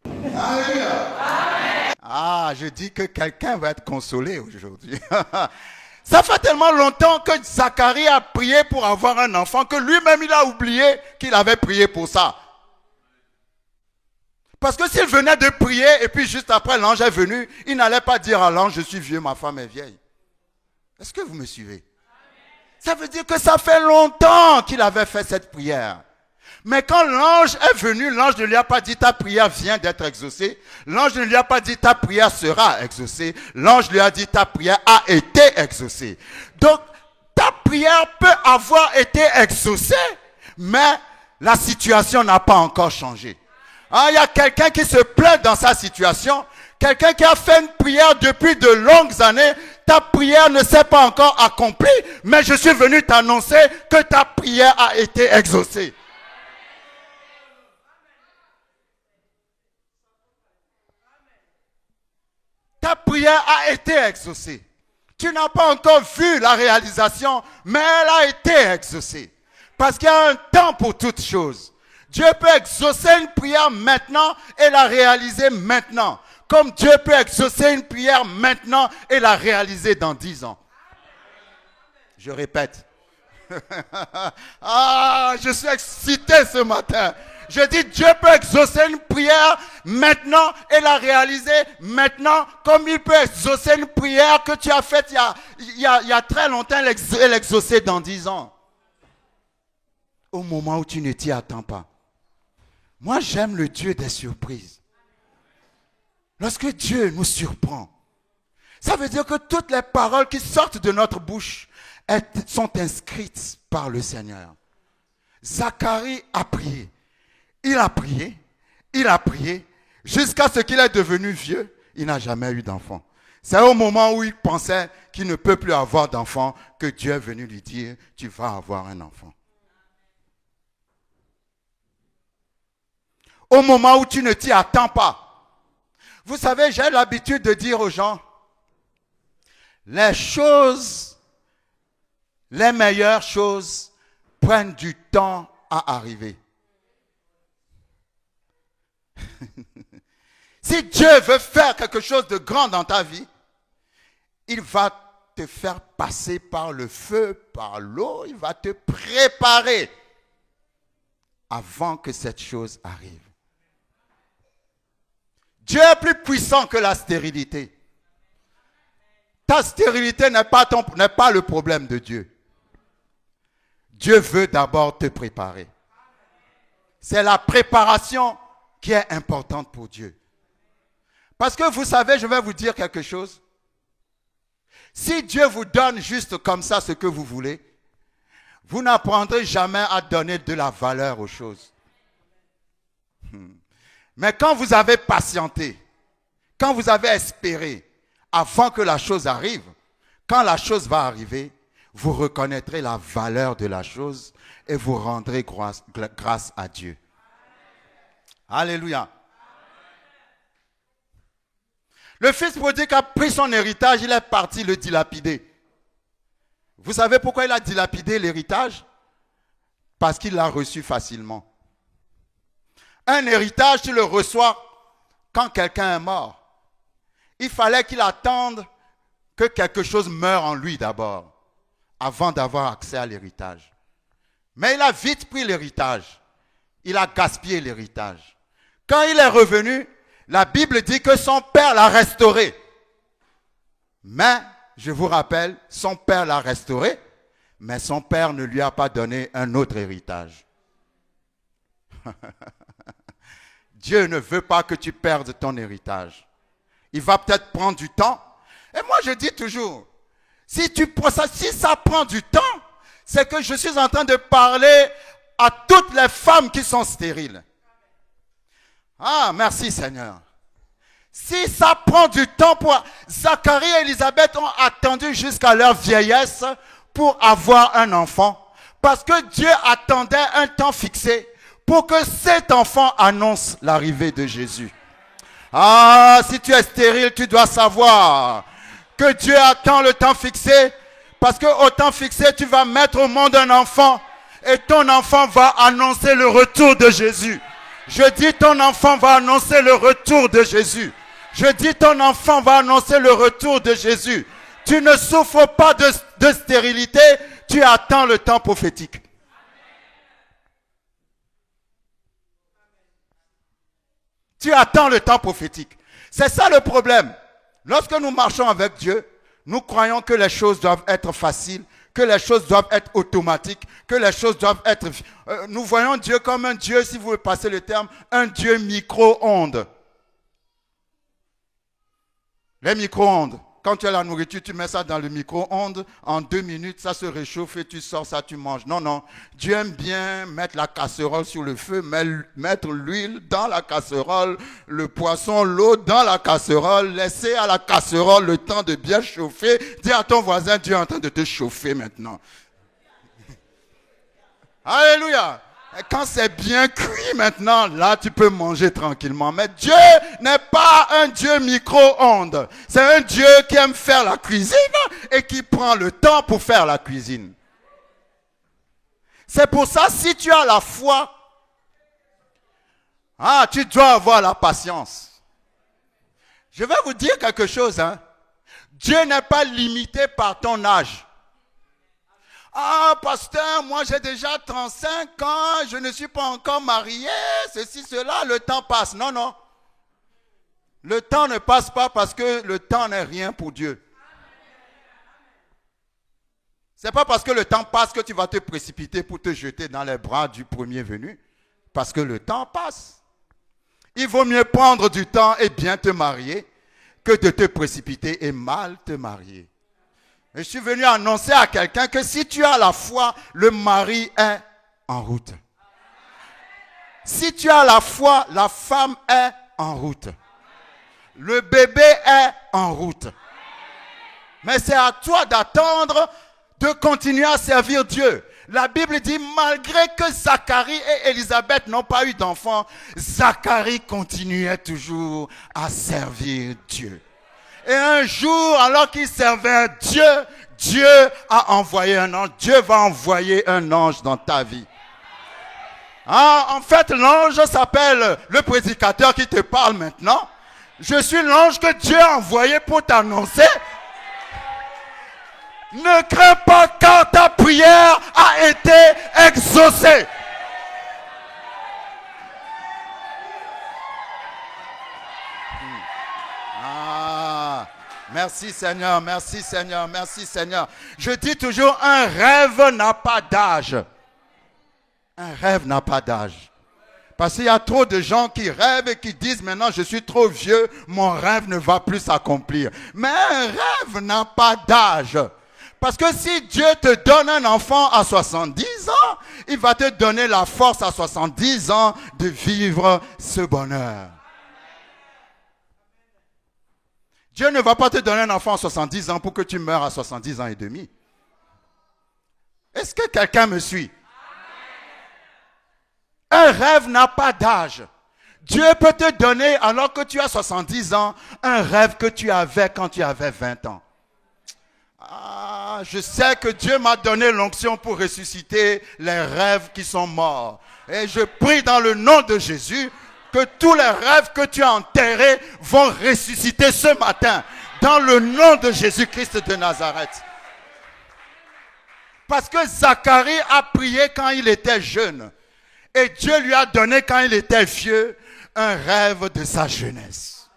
Alléluia. Ah, je dis que quelqu'un va être consolé aujourd'hui. Ça fait tellement longtemps que Zacharie a prié pour avoir un enfant que lui-même il a oublié qu'il avait prié pour ça. Parce que s'il venait de prier et puis juste après l'ange est venu, il n'allait pas dire à l'ange, je suis vieux, ma femme est vieille. Est-ce que vous me suivez? Ça veut dire que ça fait longtemps qu'il avait fait cette prière. Mais quand l'ange est venu, l'ange ne lui a pas dit ta prière vient d'être exaucée. L'ange ne lui a pas dit ta prière sera exaucée. L'ange lui a dit ta prière a été exaucée. Donc ta prière peut avoir été exaucée, mais la situation n'a pas encore changé. Ah, il y a quelqu'un qui se plaint dans sa situation. Quelqu'un qui a fait une prière depuis de longues années. Ta prière ne s'est pas encore accomplie, mais je suis venu t'annoncer que ta prière a été exaucée. Ta prière a été exaucée. Tu n'as pas encore vu la réalisation, mais elle a été exaucée. Parce qu'il y a un temps pour toutes choses. Dieu peut exaucer une prière maintenant et la réaliser maintenant. Comme Dieu peut exaucer une prière maintenant et la réaliser dans 10 ans. Je répète. Ah, je suis excité ce matin. Je dis, Dieu peut exaucer une prière maintenant et la réaliser maintenant, comme il peut exaucer une prière que tu as faite il y a très longtemps et l'exaucer dans 10 ans. Au moment où tu ne t'y attends pas. Moi, j'aime le Dieu des surprises. Lorsque Dieu nous surprend, ça veut dire que toutes les paroles qui sortent de notre bouche sont inscrites par le Seigneur. Zacharie a prié. Il a prié, jusqu'à ce qu'il est devenu vieux, il n'a jamais eu d'enfant. C'est au moment où il pensait qu'il ne peut plus avoir d'enfant que Dieu est venu lui dire, tu vas avoir un enfant. Au moment où tu ne t'y attends pas. Vous savez, j'ai l'habitude de dire aux gens, les meilleures choses prennent du temps à arriver. Si Dieu veut faire quelque chose de grand dans ta vie, il va te faire passer par le feu, par l'eau, il va te préparer avant que cette chose arrive. Dieu est plus puissant que la stérilité. Ta stérilité n'est pas le problème de Dieu. Dieu veut d'abord te préparer. C'est la préparation qui est importante pour Dieu. Parce que vous savez, je vais vous dire quelque chose. Si Dieu vous donne juste comme ça ce que vous voulez, vous n'apprendrez jamais à donner de la valeur aux choses. Mais quand vous avez patienté, quand vous avez espéré, avant que la chose arrive, quand la chose va arriver, vous reconnaîtrez la valeur de la chose et vous rendrez grâce à Dieu. Alléluia. Le fils prodigue a pris son héritage, il est parti le dilapider. Vous savez pourquoi il a dilapidé l'héritage? Parce qu'il l'a reçu facilement. Un héritage, tu le reçois quand quelqu'un est mort. Il fallait qu'il attende que quelque chose meure en lui d'abord, avant d'avoir accès à l'héritage. Mais il a vite pris l'héritage. Il a gaspillé l'héritage. Quand il est revenu, la Bible dit que son père l'a restauré. Mais, je vous rappelle, son père l'a restauré, mais son père ne lui a pas donné un autre héritage. Dieu ne veut pas que tu perdes ton héritage. Il va peut-être prendre du temps. Et moi, je dis toujours, si ça prend du temps, c'est que je suis en train de parler à toutes les femmes qui sont stériles. Ah, merci Seigneur. Si ça prend du temps pour... Zacharie et Élisabeth ont attendu jusqu'à leur vieillesse pour avoir un enfant. Parce que Dieu attendait un temps fixé pour que cet enfant annonce l'arrivée de Jésus. Ah, si tu es stérile, tu dois savoir que Dieu attend le temps fixé. Parce qu'au temps fixé, tu vas mettre au monde un enfant. Et ton enfant va annoncer le retour de Jésus. Je dis ton enfant va annoncer le retour de Jésus. Je dis ton enfant va annoncer le retour de Jésus. Tu ne souffres pas de stérilité, tu attends le temps prophétique. Tu attends le temps prophétique. C'est ça le problème. Lorsque nous marchons avec Dieu, nous croyons que les choses doivent être faciles, que les choses doivent être automatiques, que les choses doivent être... nous voyons Dieu comme un Dieu, si vous passez le terme, un Dieu micro-ondes. Les micro-ondes. Quand tu as la nourriture, tu mets ça dans le micro-ondes. En 2 minutes, ça se réchauffe et tu sors ça, tu manges. Non, non. Dieu aime bien mettre la casserole sur le feu, mettre l'huile dans la casserole, le poisson, l'eau dans la casserole, laisser à la casserole le temps de bien chauffer. Dis à ton voisin, Dieu est en train de te chauffer maintenant. Alléluia. Et quand c'est bien cuit maintenant, là tu peux manger tranquillement. Mais Dieu n'est pas un Dieu micro-ondes. C'est un Dieu qui aime faire la cuisine et qui prend le temps pour faire la cuisine. C'est pour ça, si tu as la foi, tu dois avoir la patience. Je vais vous dire quelque chose. Dieu n'est pas limité par ton âge. Ah, pasteur, moi j'ai déjà 35 ans, je ne suis pas encore marié, ceci, cela, le temps passe. Non, non. Le temps ne passe pas parce que le temps n'est rien pour Dieu. C'est pas parce que le temps passe que tu vas te précipiter pour te jeter dans les bras du premier venu. Parce que le temps passe. Il vaut mieux prendre du temps et bien te marier que de te précipiter et mal te marier. Je suis venu annoncer à quelqu'un que si tu as la foi, le mari est en route. Si tu as la foi, la femme est en route. Le bébé est en route. Mais c'est à toi d'attendre, de continuer à servir Dieu. La Bible dit, malgré que Zacharie et Élisabeth n'ont pas eu d'enfant, Zacharie continuait toujours à servir Dieu. Et un jour, alors qu'il servait Dieu, Dieu a envoyé un ange. Dieu va envoyer un ange dans ta vie. En fait, l'ange s'appelle le prédicateur qui te parle maintenant. Je suis l'ange que Dieu a envoyé pour t'annoncer. Ne crains pas car ta prière a été exaucée. Merci Seigneur, merci Seigneur, merci Seigneur. Je dis toujours, un rêve n'a pas d'âge. Un rêve n'a pas d'âge. Parce qu'il y a trop de gens qui rêvent et qui disent, maintenant je suis trop vieux, mon rêve ne va plus s'accomplir. Mais un rêve n'a pas d'âge. Parce que si Dieu te donne un enfant à 70 ans, il va te donner la force à 70 ans de vivre ce bonheur. Dieu ne va pas te donner un enfant à 70 ans pour que tu meurs à 70 ans et demi. Est-ce que quelqu'un me suit? Un rêve n'a pas d'âge. Dieu peut te donner, alors que tu as 70 ans, un rêve que tu avais quand tu avais 20 ans. Ah, je sais que Dieu m'a donné l'onction pour ressusciter les rêves qui sont morts. Et je prie dans le nom de Jésus que tous les rêves que tu as enterrés vont ressusciter ce matin. Dans le nom de Jésus-Christ de Nazareth. Parce que Zacharie a prié quand il était jeune. Et Dieu lui a donné quand il était vieux un rêve de sa jeunesse.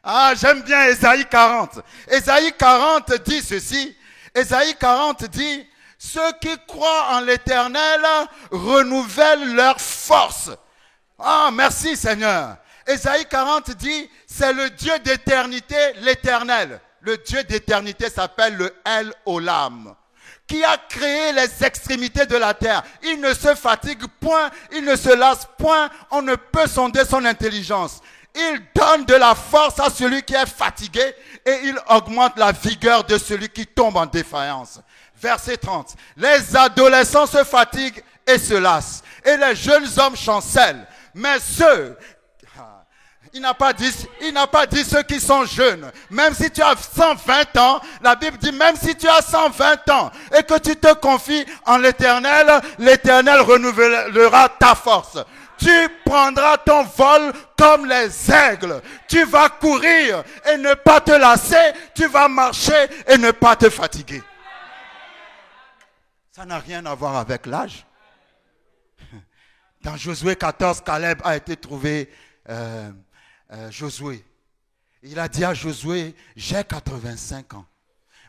Ah, j'aime bien Ésaïe 40. Ésaïe 40 dit ceci. Ésaïe 40 dit, Ceux qui croient en l'Éternel renouvellent leur force. Ah, merci Seigneur. Ésaïe 40 dit, c'est le Dieu d'éternité, l'Éternel. Le Dieu d'éternité s'appelle le El Olam, qui a créé les extrémités de la terre. Il ne se fatigue point, il ne se lasse point, on ne peut sonder son intelligence. Il donne de la force à celui qui est fatigué et il augmente la vigueur de celui qui tombe en défaillance. Verset 30. Les adolescents se fatiguent et se lassent, et les jeunes hommes chancellent. Mais ceux... Il n'a pas dit ceux qui sont jeunes. Même si tu as 120 ans, la Bible dit même si tu as 120 ans et que tu te confies en l'Éternel, l'Éternel renouvellera ta force. Tu prendras ton vol comme les aigles. Tu vas courir et ne pas te lasser. Tu vas marcher et ne pas te fatiguer. Ça n'a rien à voir avec l'âge. Dans Josué 14, Caleb a été trouvé... Josué. Il a dit à Josué, j'ai 85 ans.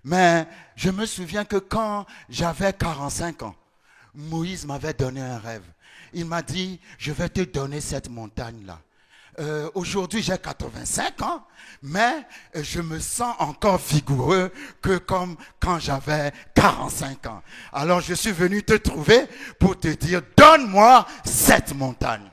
Mais je me souviens que quand j'avais 45 ans, Moïse m'avait donné un rêve. Il m'a dit, je vais te donner cette montagne-là. Aujourd'hui, j'ai 85 ans, mais je me sens encore vigoureux que comme quand j'avais 45 ans. Alors, je suis venu te trouver pour te dire, donne-moi cette montagne.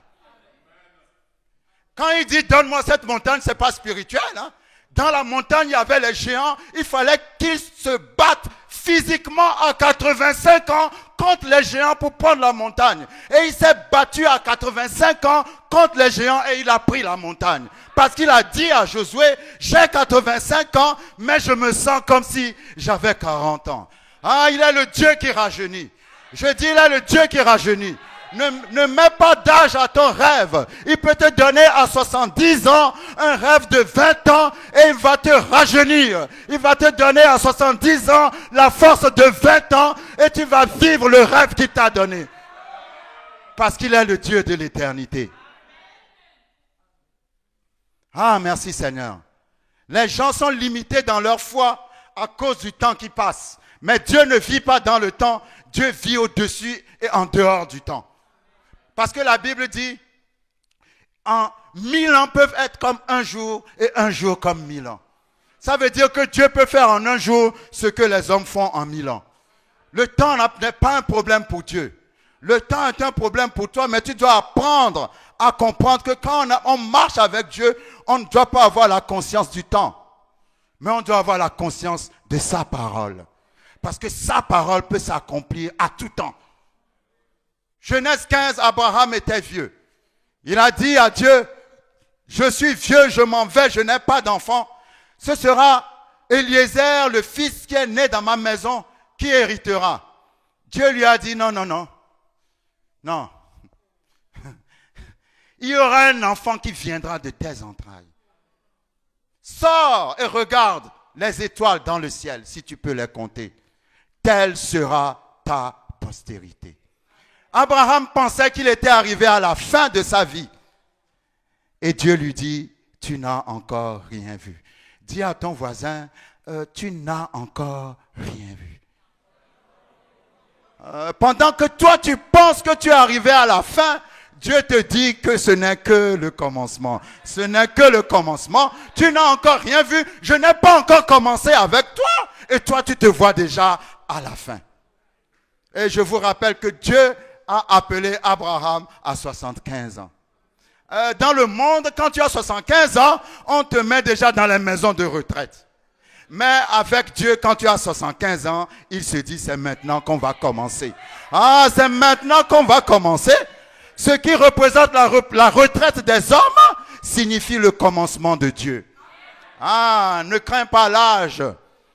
Quand il dit donne-moi cette montagne, c'est pas spirituel. Hein? Dans la montagne, il y avait les géants. Il fallait qu'ils se battent physiquement à 85 ans contre les géants pour prendre la montagne. Et il s'est battu à 85 ans contre les géants et il a pris la montagne. Parce qu'il a dit à Josué, j'ai 85 ans, mais je me sens comme si j'avais 40 ans. Ah, il est le Dieu qui rajeunit. Je dis, il est le Dieu qui rajeunit. Ne mets pas d'âge à ton rêve. Il peut te donner à 70 ans un rêve de 20 ans et il va te rajeunir. Il va te donner à 70 ans la force de 20 ans et tu vas vivre le rêve qu'il t'a donné. Parce qu'il est le Dieu de l'éternité. Ah, merci Seigneur. Les gens sont limités dans leur foi à cause du temps qui passe. Mais Dieu ne vit pas dans le temps. Dieu vit au-dessus et en dehors du temps. Parce que la Bible dit, en 1000 ans peuvent être comme un jour et un jour comme 1000 ans. Ça veut dire que Dieu peut faire en un jour ce que les hommes font en 1000 ans. Le temps n'est pas un problème pour Dieu. Le temps est un problème pour toi, mais tu dois apprendre à comprendre que quand on marche avec Dieu, on ne doit pas avoir la conscience du temps. Mais on doit avoir la conscience de sa parole. Parce que sa parole peut s'accomplir à tout temps. Genèse 15, Abraham était vieux. Il a dit à Dieu, je suis vieux, je m'en vais, je n'ai pas d'enfant. Ce sera Eliezer, le fils qui est né dans ma maison, qui héritera. Dieu lui a dit, non. Il y aura un enfant qui viendra de tes entrailles. Sors et regarde les étoiles dans le ciel, si tu peux les compter. Telle sera ta postérité. Abraham pensait qu'il était arrivé à la fin de sa vie. Et Dieu lui dit, tu n'as encore rien vu. Dis à ton voisin, tu n'as encore rien vu. Pendant que toi tu penses que tu es arrivé à la fin, Dieu te dit que ce n'est que le commencement. Ce n'est que le commencement. Tu n'as encore rien vu. Je n'ai pas encore commencé avec toi. Et toi tu te vois déjà à la fin. Et je vous rappelle que Dieu a appelé Abraham à 75 ans. Dans le monde, quand tu as 75 ans, on te met déjà dans les maisons de retraite. Mais avec Dieu, quand tu as 75 ans, il se dit c'est maintenant qu'on va commencer. Ah, c'est maintenant qu'on va commencer. Ce qui représente la retraite des hommes signifie le commencement de Dieu. Ah, ne crains pas l'âge,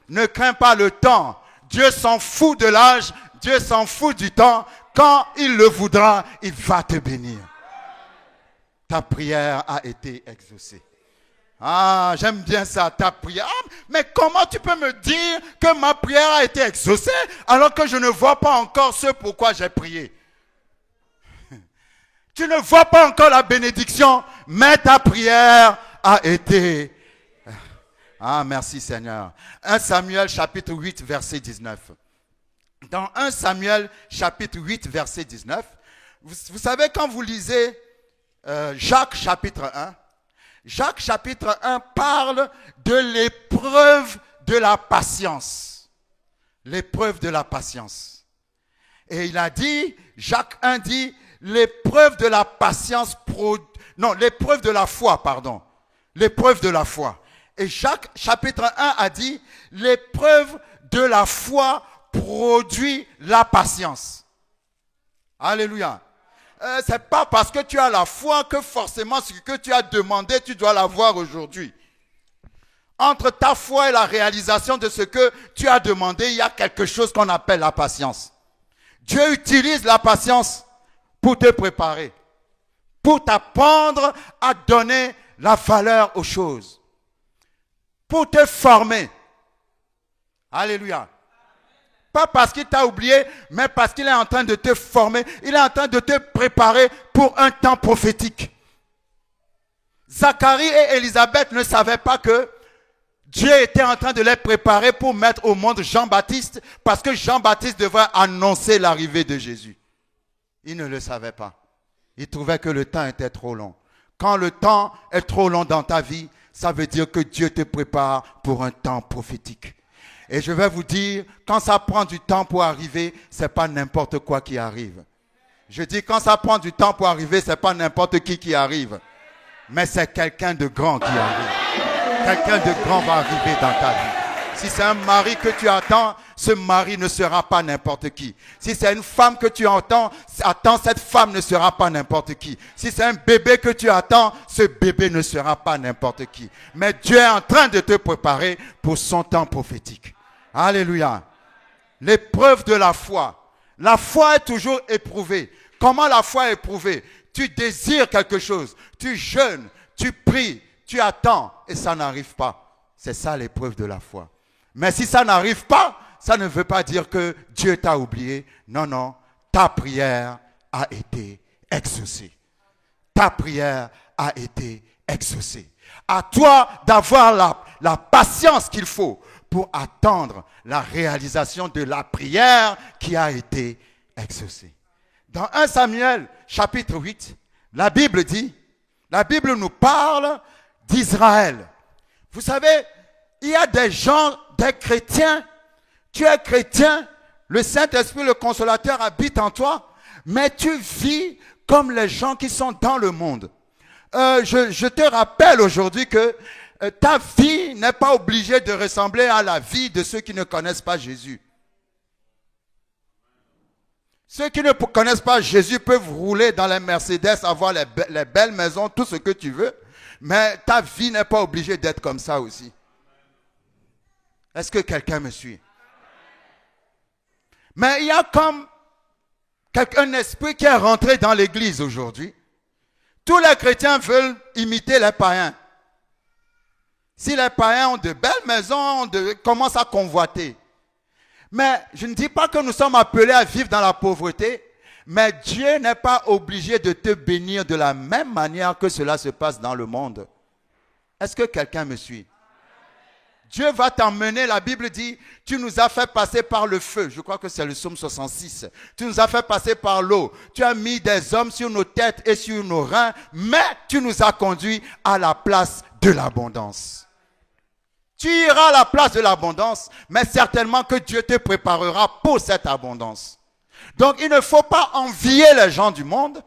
ne crains pas le temps. Dieu s'en fout de l'âge, Dieu s'en fout du temps. Quand il le voudra, il va te bénir. Ta prière a été exaucée. Ah, j'aime bien ça, ta prière. Ah, mais comment tu peux me dire que ma prière a été exaucée alors que je ne vois pas encore ce pourquoi j'ai prié? Tu ne vois pas encore la bénédiction, mais ta prière a été... Ah, merci Seigneur. 1 Samuel chapitre 8, verset 19. dans 1 Samuel chapitre 8 verset 19, vous savez quand vous lisez Jacques chapitre 1, Jacques chapitre 1 parle de l'épreuve de la patience. L'épreuve de la patience. Et il a dit, Jacques 1 dit, l'épreuve de la patience, l'épreuve de la foi, pardon. L'épreuve de la foi. Et Jacques chapitre 1 a dit, l'épreuve de la foi produit la patience. Alléluia. C'est pas parce que tu as la foi que forcément ce que tu as demandé, tu dois l'avoir aujourd'hui. Entre ta foi et la réalisation de ce que tu as demandé, il y a quelque chose qu'on appelle la patience. Dieu utilise la patience pour te préparer, pour t'apprendre à donner la valeur aux choses, pour te former. Alléluia. Pas parce qu'il t'a oublié, mais parce qu'il est en train de te former. Il est en train de te préparer pour un temps prophétique. Zacharie et Élisabeth ne savaient pas que Dieu était en train de les préparer pour mettre au monde Jean-Baptiste, parce que Jean-Baptiste devrait annoncer l'arrivée de Jésus. Ils ne le savaient pas. Ils trouvaient que le temps était trop long. Quand le temps est trop long dans ta vie, ça veut dire que Dieu te prépare pour un temps prophétique. Et je vais vous dire, quand ça prend du temps pour arriver, c'est pas n'importe quoi qui arrive. Je dis, quand ça prend du temps pour arriver, c'est pas n'importe qui arrive. Mais c'est quelqu'un de grand qui arrive. Quelqu'un de grand va arriver dans ta vie. Si c'est un mari que tu attends, ce mari ne sera pas n'importe qui. Si c'est une femme que tu attends, cette femme ne sera pas n'importe qui. Si c'est un bébé que tu attends, ce bébé ne sera pas n'importe qui. Mais Dieu est en train de te préparer pour son temps prophétique. Alléluia. L'épreuve de la foi. La foi est toujours éprouvée. Comment la foi est éprouvée? Tu désires quelque chose, tu jeûnes, tu pries, tu attends et ça n'arrive pas. C'est ça l'épreuve de la foi. Mais si ça n'arrive pas, ça ne veut pas dire que Dieu t'a oublié. Non, non, ta prière a été exaucée. Ta prière a été exaucée. À toi d'avoir la patience qu'il faut pour attendre la réalisation de la prière qui a été exaucée. Dans 1 Samuel chapitre 8, la Bible nous parle d'Israël. Vous savez, il y a des gens, des chrétiens, tu es chrétien, le Saint-Esprit, le Consolateur habite en toi, mais tu vis comme les gens qui sont dans le monde. Je te rappelle aujourd'hui que ta vie n'est pas obligée de ressembler à la vie de ceux qui ne connaissent pas Jésus. Ceux qui ne connaissent pas Jésus peuvent rouler dans les Mercedes, avoir les belles maisons, tout ce que tu veux, mais ta vie n'est pas obligée d'être comme ça aussi. Est-ce que quelqu'un me suit? Mais il y a comme un esprit qui est rentré dans l'église aujourd'hui. Tous les chrétiens veulent imiter les païens. Si les païens ont de belles maisons, commencent à convoiter. Mais je ne dis pas que nous sommes appelés à vivre dans la pauvreté, mais Dieu n'est pas obligé de te bénir de la même manière que cela se passe dans le monde. Est-ce que quelqu'un me suit? Dieu va t'emmener, la Bible dit, tu nous as fait passer par le feu. Je crois que c'est le psaume 66. Tu nous as fait passer par l'eau. Tu as mis des hommes sur nos têtes et sur nos reins, mais tu nous as conduits à la place de l'abondance. Tu iras à la place de l'abondance, mais certainement que Dieu te préparera pour cette abondance. Donc il ne faut pas envier les gens du monde,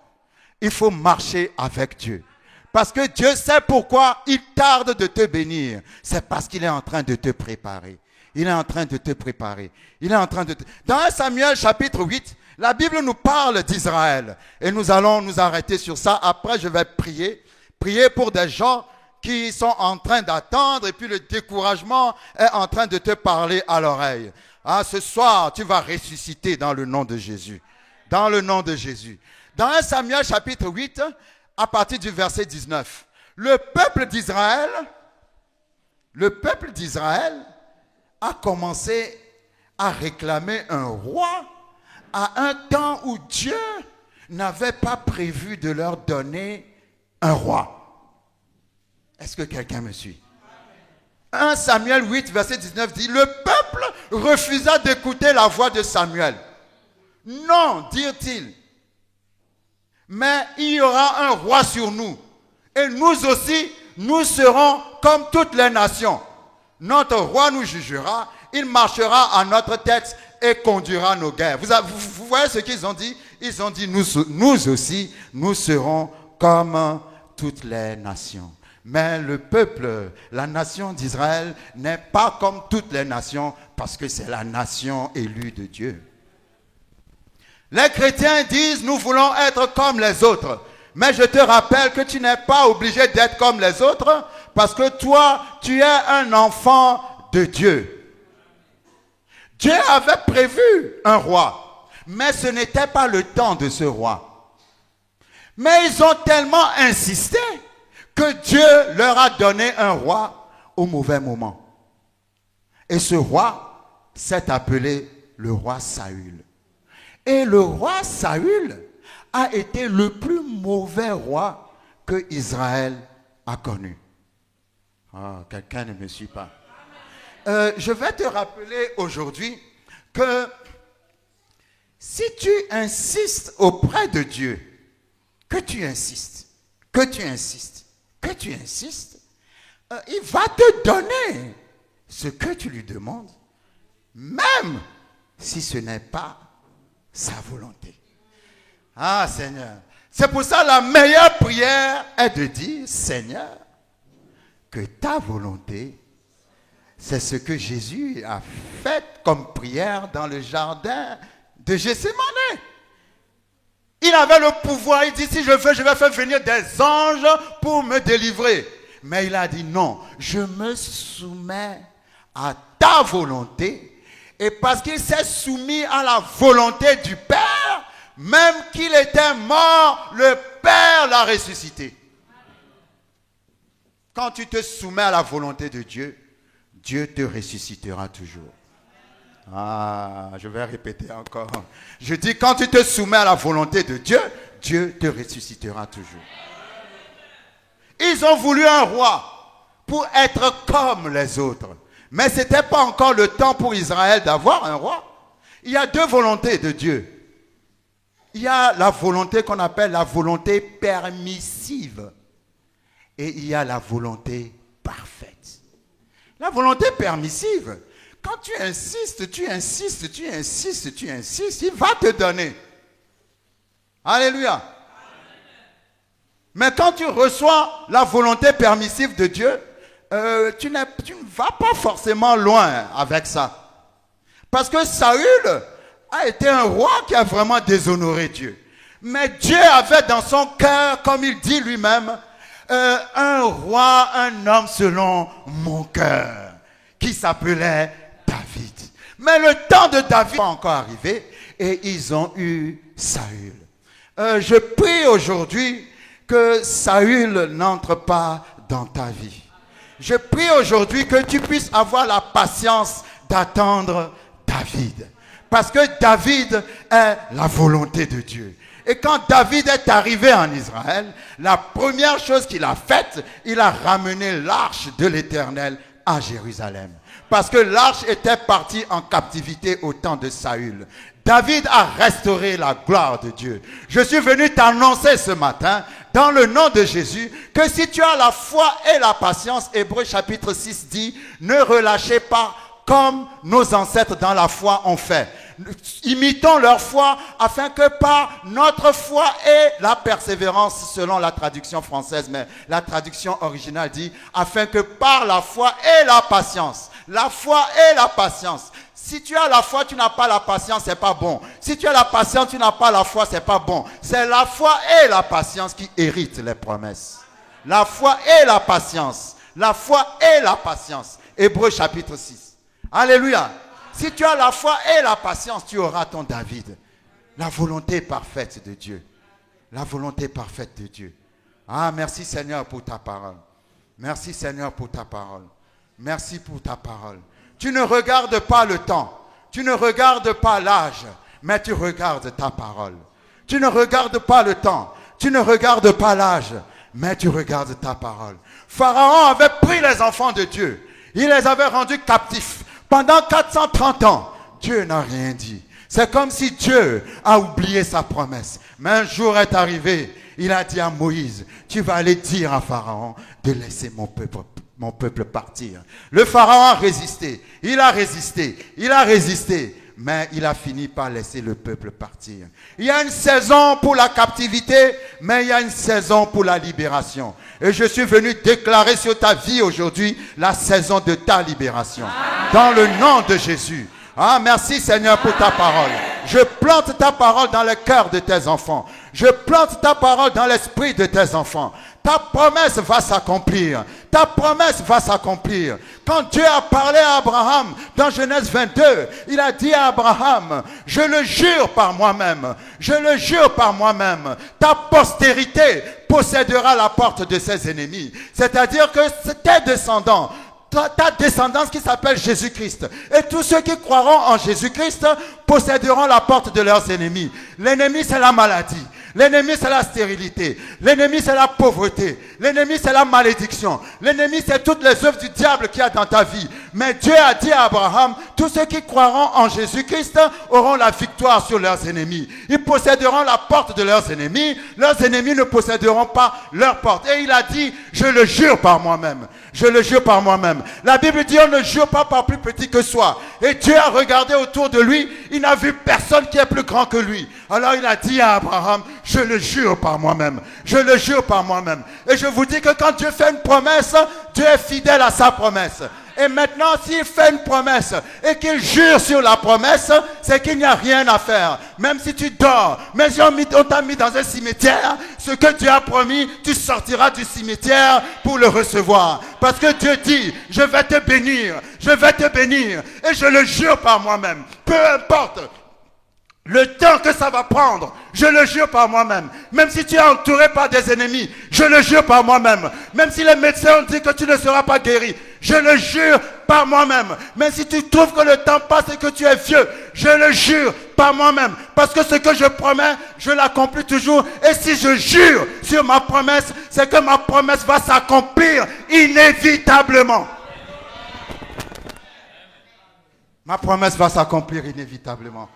il faut marcher avec Dieu. Parce que Dieu sait pourquoi il tarde de te bénir. C'est parce qu'il est en train de te préparer. Il est en train de te préparer. Il est en train de te... Dans 1 Samuel chapitre 8, la Bible nous parle d'Israël. Et nous allons nous arrêter sur ça. Après, je vais prier. Prier pour des gens qui sont en train d'attendre et puis le découragement est en train de te parler à l'oreille. Ah, ce soir, tu vas ressusciter dans le nom de Jésus. Dans le nom de Jésus. Dans 1 Samuel chapitre 8, à partir du verset 19, le peuple d'Israël a commencé à réclamer un roi à un temps où Dieu n'avait pas prévu de leur donner un roi. Est-ce que quelqu'un me suit? 1 Samuel 8, verset 19 dit, le peuple refusa d'écouter la voix de Samuel. Non, dirent-ils. Mais il y aura un roi sur nous. Et nous aussi, nous serons comme toutes les nations. Notre roi nous jugera, il marchera à notre tête et conduira nos guerres. Vous voyez ce qu'ils ont dit? Ils ont dit, nous aussi, nous serons comme toutes les nations. Mais le peuple, la nation d'Israël n'est pas comme toutes les nations parce que c'est la nation élue de Dieu. Les chrétiens disent, nous voulons être comme les autres. Mais je te rappelle que tu n'es pas obligé d'être comme les autres parce que toi, tu es un enfant de Dieu. Dieu avait prévu un roi, mais ce n'était pas le temps de ce roi. Mais ils ont tellement insisté que Dieu leur a donné un roi au mauvais moment. Et ce roi s'est appelé le roi Saül. Et le roi Saül a été le plus mauvais roi que Israël a connu. Oh, quelqu'un ne me suit pas. Je vais te rappeler aujourd'hui que si tu insistes auprès de Dieu, que tu insistes, il va te donner ce que tu lui demandes, même si ce n'est pas sa volonté. Ah Seigneur, c'est pour ça la meilleure prière est de dire, Seigneur, que ta volonté, c'est ce que Jésus a fait comme prière dans le jardin de Gethsémane. Il avait le pouvoir, il dit, si je veux, je vais faire venir des anges pour me délivrer. Mais il a dit, non, je me soumets à ta volonté. Et parce qu'il s'est soumis à la volonté du Père, même qu'il était mort, le Père l'a ressuscité. Quand tu te soumets à la volonté de Dieu, Dieu te ressuscitera toujours. Ah, je vais répéter encore. Je dis, quand tu te soumets à la volonté de Dieu, Dieu te ressuscitera toujours. Ils ont voulu un roi pour être comme les autres. Mais ce n'était pas encore le temps pour Israël d'avoir un roi. Il y a deux volontés de Dieu. Il y a la volonté qu'on appelle la volonté permissive. Et il y a la volonté parfaite. La volonté permissive, quand tu insistes, il va te donner. Alléluia. Mais quand tu reçois la volonté permissive de Dieu, tu ne vas pas forcément loin avec ça. Parce que Saül a été un roi qui a vraiment déshonoré Dieu. Mais Dieu avait dans son cœur, comme il dit lui-même, un roi, un homme selon mon cœur, qui s'appelait David. Mais le temps de David n'est pas encore arrivé et ils ont eu Saül. Je prie aujourd'hui que Saül n'entre pas dans ta vie. Je prie aujourd'hui que tu puisses avoir la patience d'attendre David. Parce que David est la volonté de Dieu. Et quand David est arrivé en Israël, la première chose qu'il a faite, il a ramené l'arche de l'Éternel à Jérusalem. Parce que l'arche était partie en captivité au temps de Saül. David a restauré la gloire de Dieu. Je suis venu t'annoncer ce matin, dans le nom de Jésus, que si tu as la foi et la patience, Hébreux chapitre 6 dit, ne relâchez pas comme nos ancêtres dans la foi ont fait. Imitons leur foi afin que par notre foi et la persévérance, selon la traduction française, mais la traduction originale dit, afin que par la foi et la patience, la foi et la patience. Si tu as la foi, tu n'as pas la patience, c'est pas bon. Si tu as la patience, tu n'as pas la foi, c'est pas bon. C'est la foi et la patience qui héritent les promesses. La foi et la patience. La foi et la patience. Hébreux chapitre 6. Alléluia. Si tu as la foi et la patience, tu auras ton David. La volonté parfaite de Dieu. La volonté parfaite de Dieu. Ah, merci Seigneur pour ta parole. Merci Seigneur pour ta parole. Merci pour ta parole. Tu ne regardes pas le temps. Tu ne regardes pas l'âge. Mais tu regardes ta parole. Tu ne regardes pas le temps. Tu ne regardes pas l'âge. Mais tu regardes ta parole. Pharaon avait pris les enfants de Dieu. Il les avait rendus captifs Pendant 430 ans, Dieu n'a rien dit. C'est comme si Dieu a oublié sa promesse. Mais un jour est arrivé, il a dit à Moïse, tu vas aller dire à Pharaon de laisser mon peuple partir. Le Pharaon a résisté, il a résisté, mais il a fini par laisser le peuple partir. Il y a une saison pour la captivité, mais il y a une saison pour la libération. Et je suis venu déclarer sur ta vie aujourd'hui la saison de ta libération. Dans le nom de Jésus. Ah, merci Seigneur pour ta parole. Je plante ta parole dans le cœur de tes enfants. Je plante ta parole dans l'esprit de tes enfants. Ta promesse va s'accomplir. Ta promesse va s'accomplir. Quand Dieu a parlé à Abraham dans Genèse 22, il a dit à Abraham, je le jure par moi-même, ta postérité possédera la porte de ses ennemis. C'est-à-dire que tes descendants, ta descendance qui s'appelle Jésus-Christ. Et tous ceux qui croiront en Jésus-Christ posséderont la porte de leurs ennemis. L'ennemi, c'est la maladie. L'ennemi, c'est la stérilité. L'ennemi, c'est la pauvreté. L'ennemi, c'est la malédiction. L'ennemi, c'est toutes les œuvres du diable qu'il y a dans ta vie. Mais Dieu a dit à Abraham, tous ceux qui croiront en Jésus-Christ auront la victoire sur leurs ennemis. Ils posséderont la porte de leurs ennemis. Leurs ennemis ne posséderont pas leur porte. Et il a dit, je le jure par moi-même. Je le jure par moi-même. La Bible dit, on ne jure pas par plus petit que soi. Et Dieu a regardé autour de lui. Il n'a vu personne qui est plus grand que lui. Alors il a dit à Abraham, je le jure par moi-même. Je le jure par moi-même. Et je vous dis que quand Dieu fait une promesse, Dieu est fidèle à sa promesse. Et maintenant, s'il fait une promesse et qu'il jure sur la promesse, c'est qu'il n'y a rien à faire. Même si tu dors, même si on t'a mis dans un cimetière, ce que Dieu a promis, tu sortiras du cimetière pour le recevoir. Parce que Dieu dit, je vais te bénir, et je le jure par moi-même. Peu importe le temps que ça va prendre, je le jure par moi-même. Même si tu es entouré par des ennemis, je le jure par moi-même. Même si les médecins ont dit que tu ne seras pas guéri, je le jure par moi-même. Même si tu trouves que le temps passe et que tu es vieux, je le jure par moi-même. Parce que ce que je promets, je l'accomplis toujours. Et si je jure sur ma promesse, c'est que ma promesse va s'accomplir inévitablement. Ma promesse va s'accomplir inévitablement.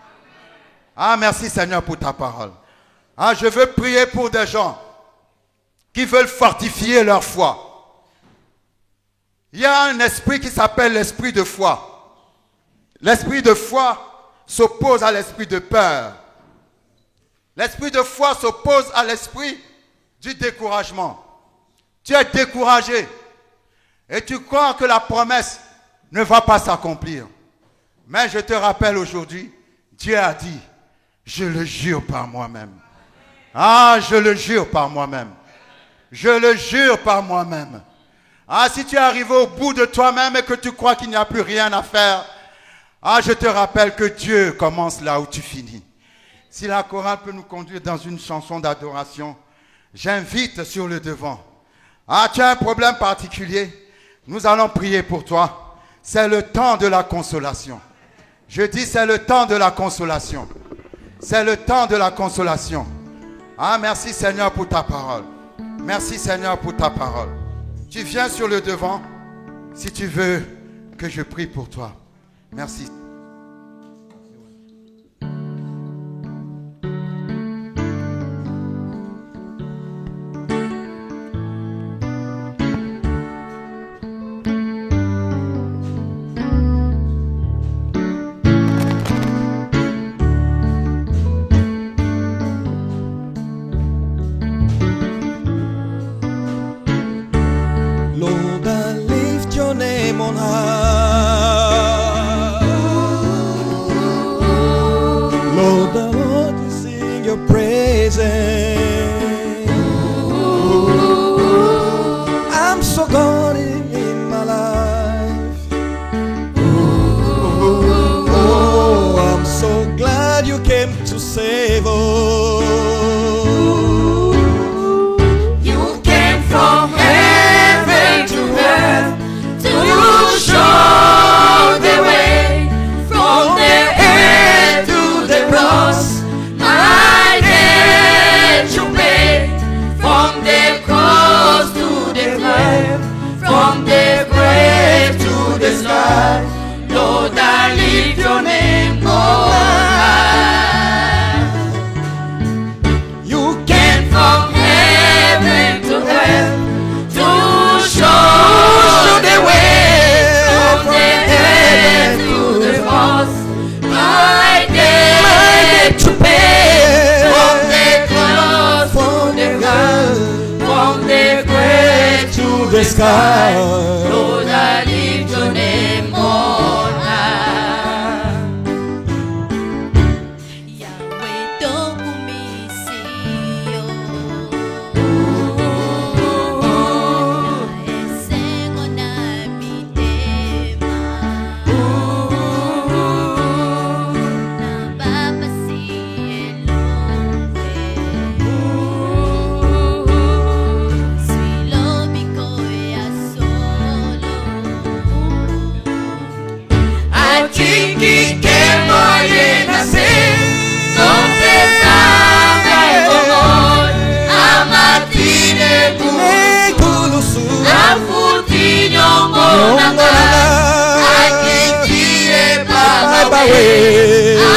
Ah, merci Seigneur pour ta parole. Ah, je veux prier pour des gens qui veulent fortifier leur foi. Il y a un esprit qui s'appelle l'esprit de foi. L'esprit de foi s'oppose à l'esprit de peur. L'esprit de foi s'oppose à l'esprit du découragement. Tu es découragé et tu crois que la promesse ne va pas s'accomplir. Mais je te rappelle aujourd'hui, Dieu a dit, je le jure par moi-même. Ah, je le jure par moi-même. Je le jure par moi-même. Ah, si tu es arrivé au bout de toi-même et que tu crois qu'il n'y a plus rien à faire, ah, je te rappelle que Dieu commence là où tu finis. Si la chorale peut nous conduire dans une chanson d'adoration, j'invite sur le devant. Ah, tu as un problème particulier, nous allons prier pour toi. C'est le temps de la consolation. Je dis c'est le temps de la consolation. C'est le temps de la consolation. Ah, merci Seigneur pour ta parole. Merci Seigneur pour ta parole. Tu viens sur le devant si tu veux que je prie pour toi. Merci. Lord, sky. Lord, I lift your name on high. Yahweh, tokumisio. Esengo na mitema. Nababasi elongwe. Swilo bikoya solo. Atiki kemoye nase. Confessanga egomon. Amatine Ekulusu. Afutinyo monanga. Akitire babawe.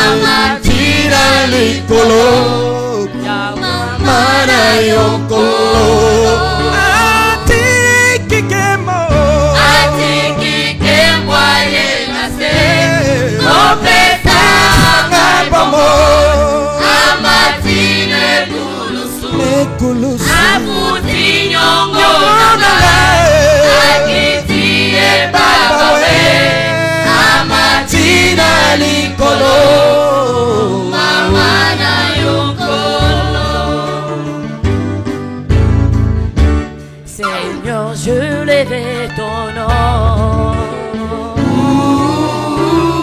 Amatira Likolo. Mana yokolo. Atiki kemo. Atiki kemwaye nase. Confessanga egomon. Amatine kulusu. Ekulusu. Afutinyo monanga. Akitire babawe. Amatina Likolo. Mamana yokolo. Seigneur, je lève ton nom.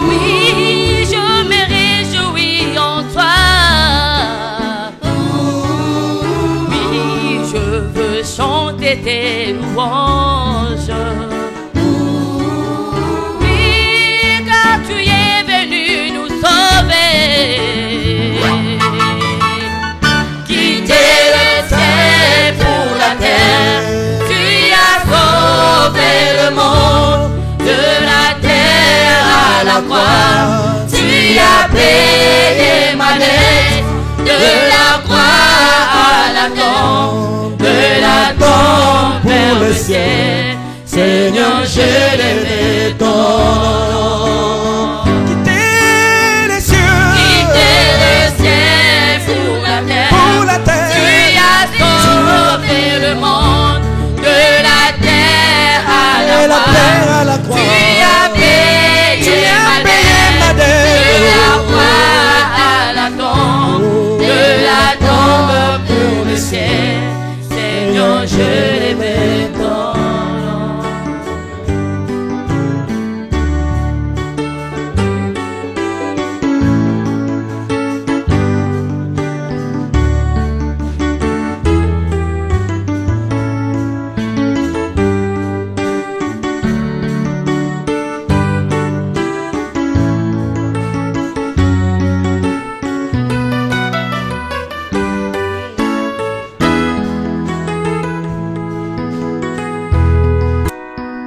Oui, je me réjouis en toi. Oui, je veux chanter tes louanges. Oui, car tu es venu nous sauver. Quitter le ciel pour la terre. Tu as sauvé le monde de la terre à la croix. Tu as payé ma dette de la croix à la tombe, de la tombe vers le ciel. Seigneur, je lève ton nom. Quitter les cieux. Quitter le ciel pour la terre. Pour la terre. Tu as sauvé le monde de la terre à Et la la terre croix. à la croix. Tu as payé ma dette de la croix à la tombe, de la tombe pour le ciel. Seigneur, je lève ton nom.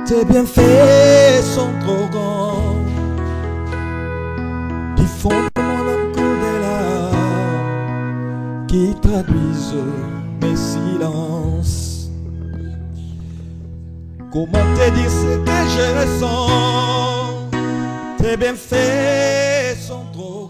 Tes bienfaits sont trop grands, du fond de mon âme coule des larmes qui traduisent mes silences. Comment te dire ce que je ressens? Tes bienfaits sont trop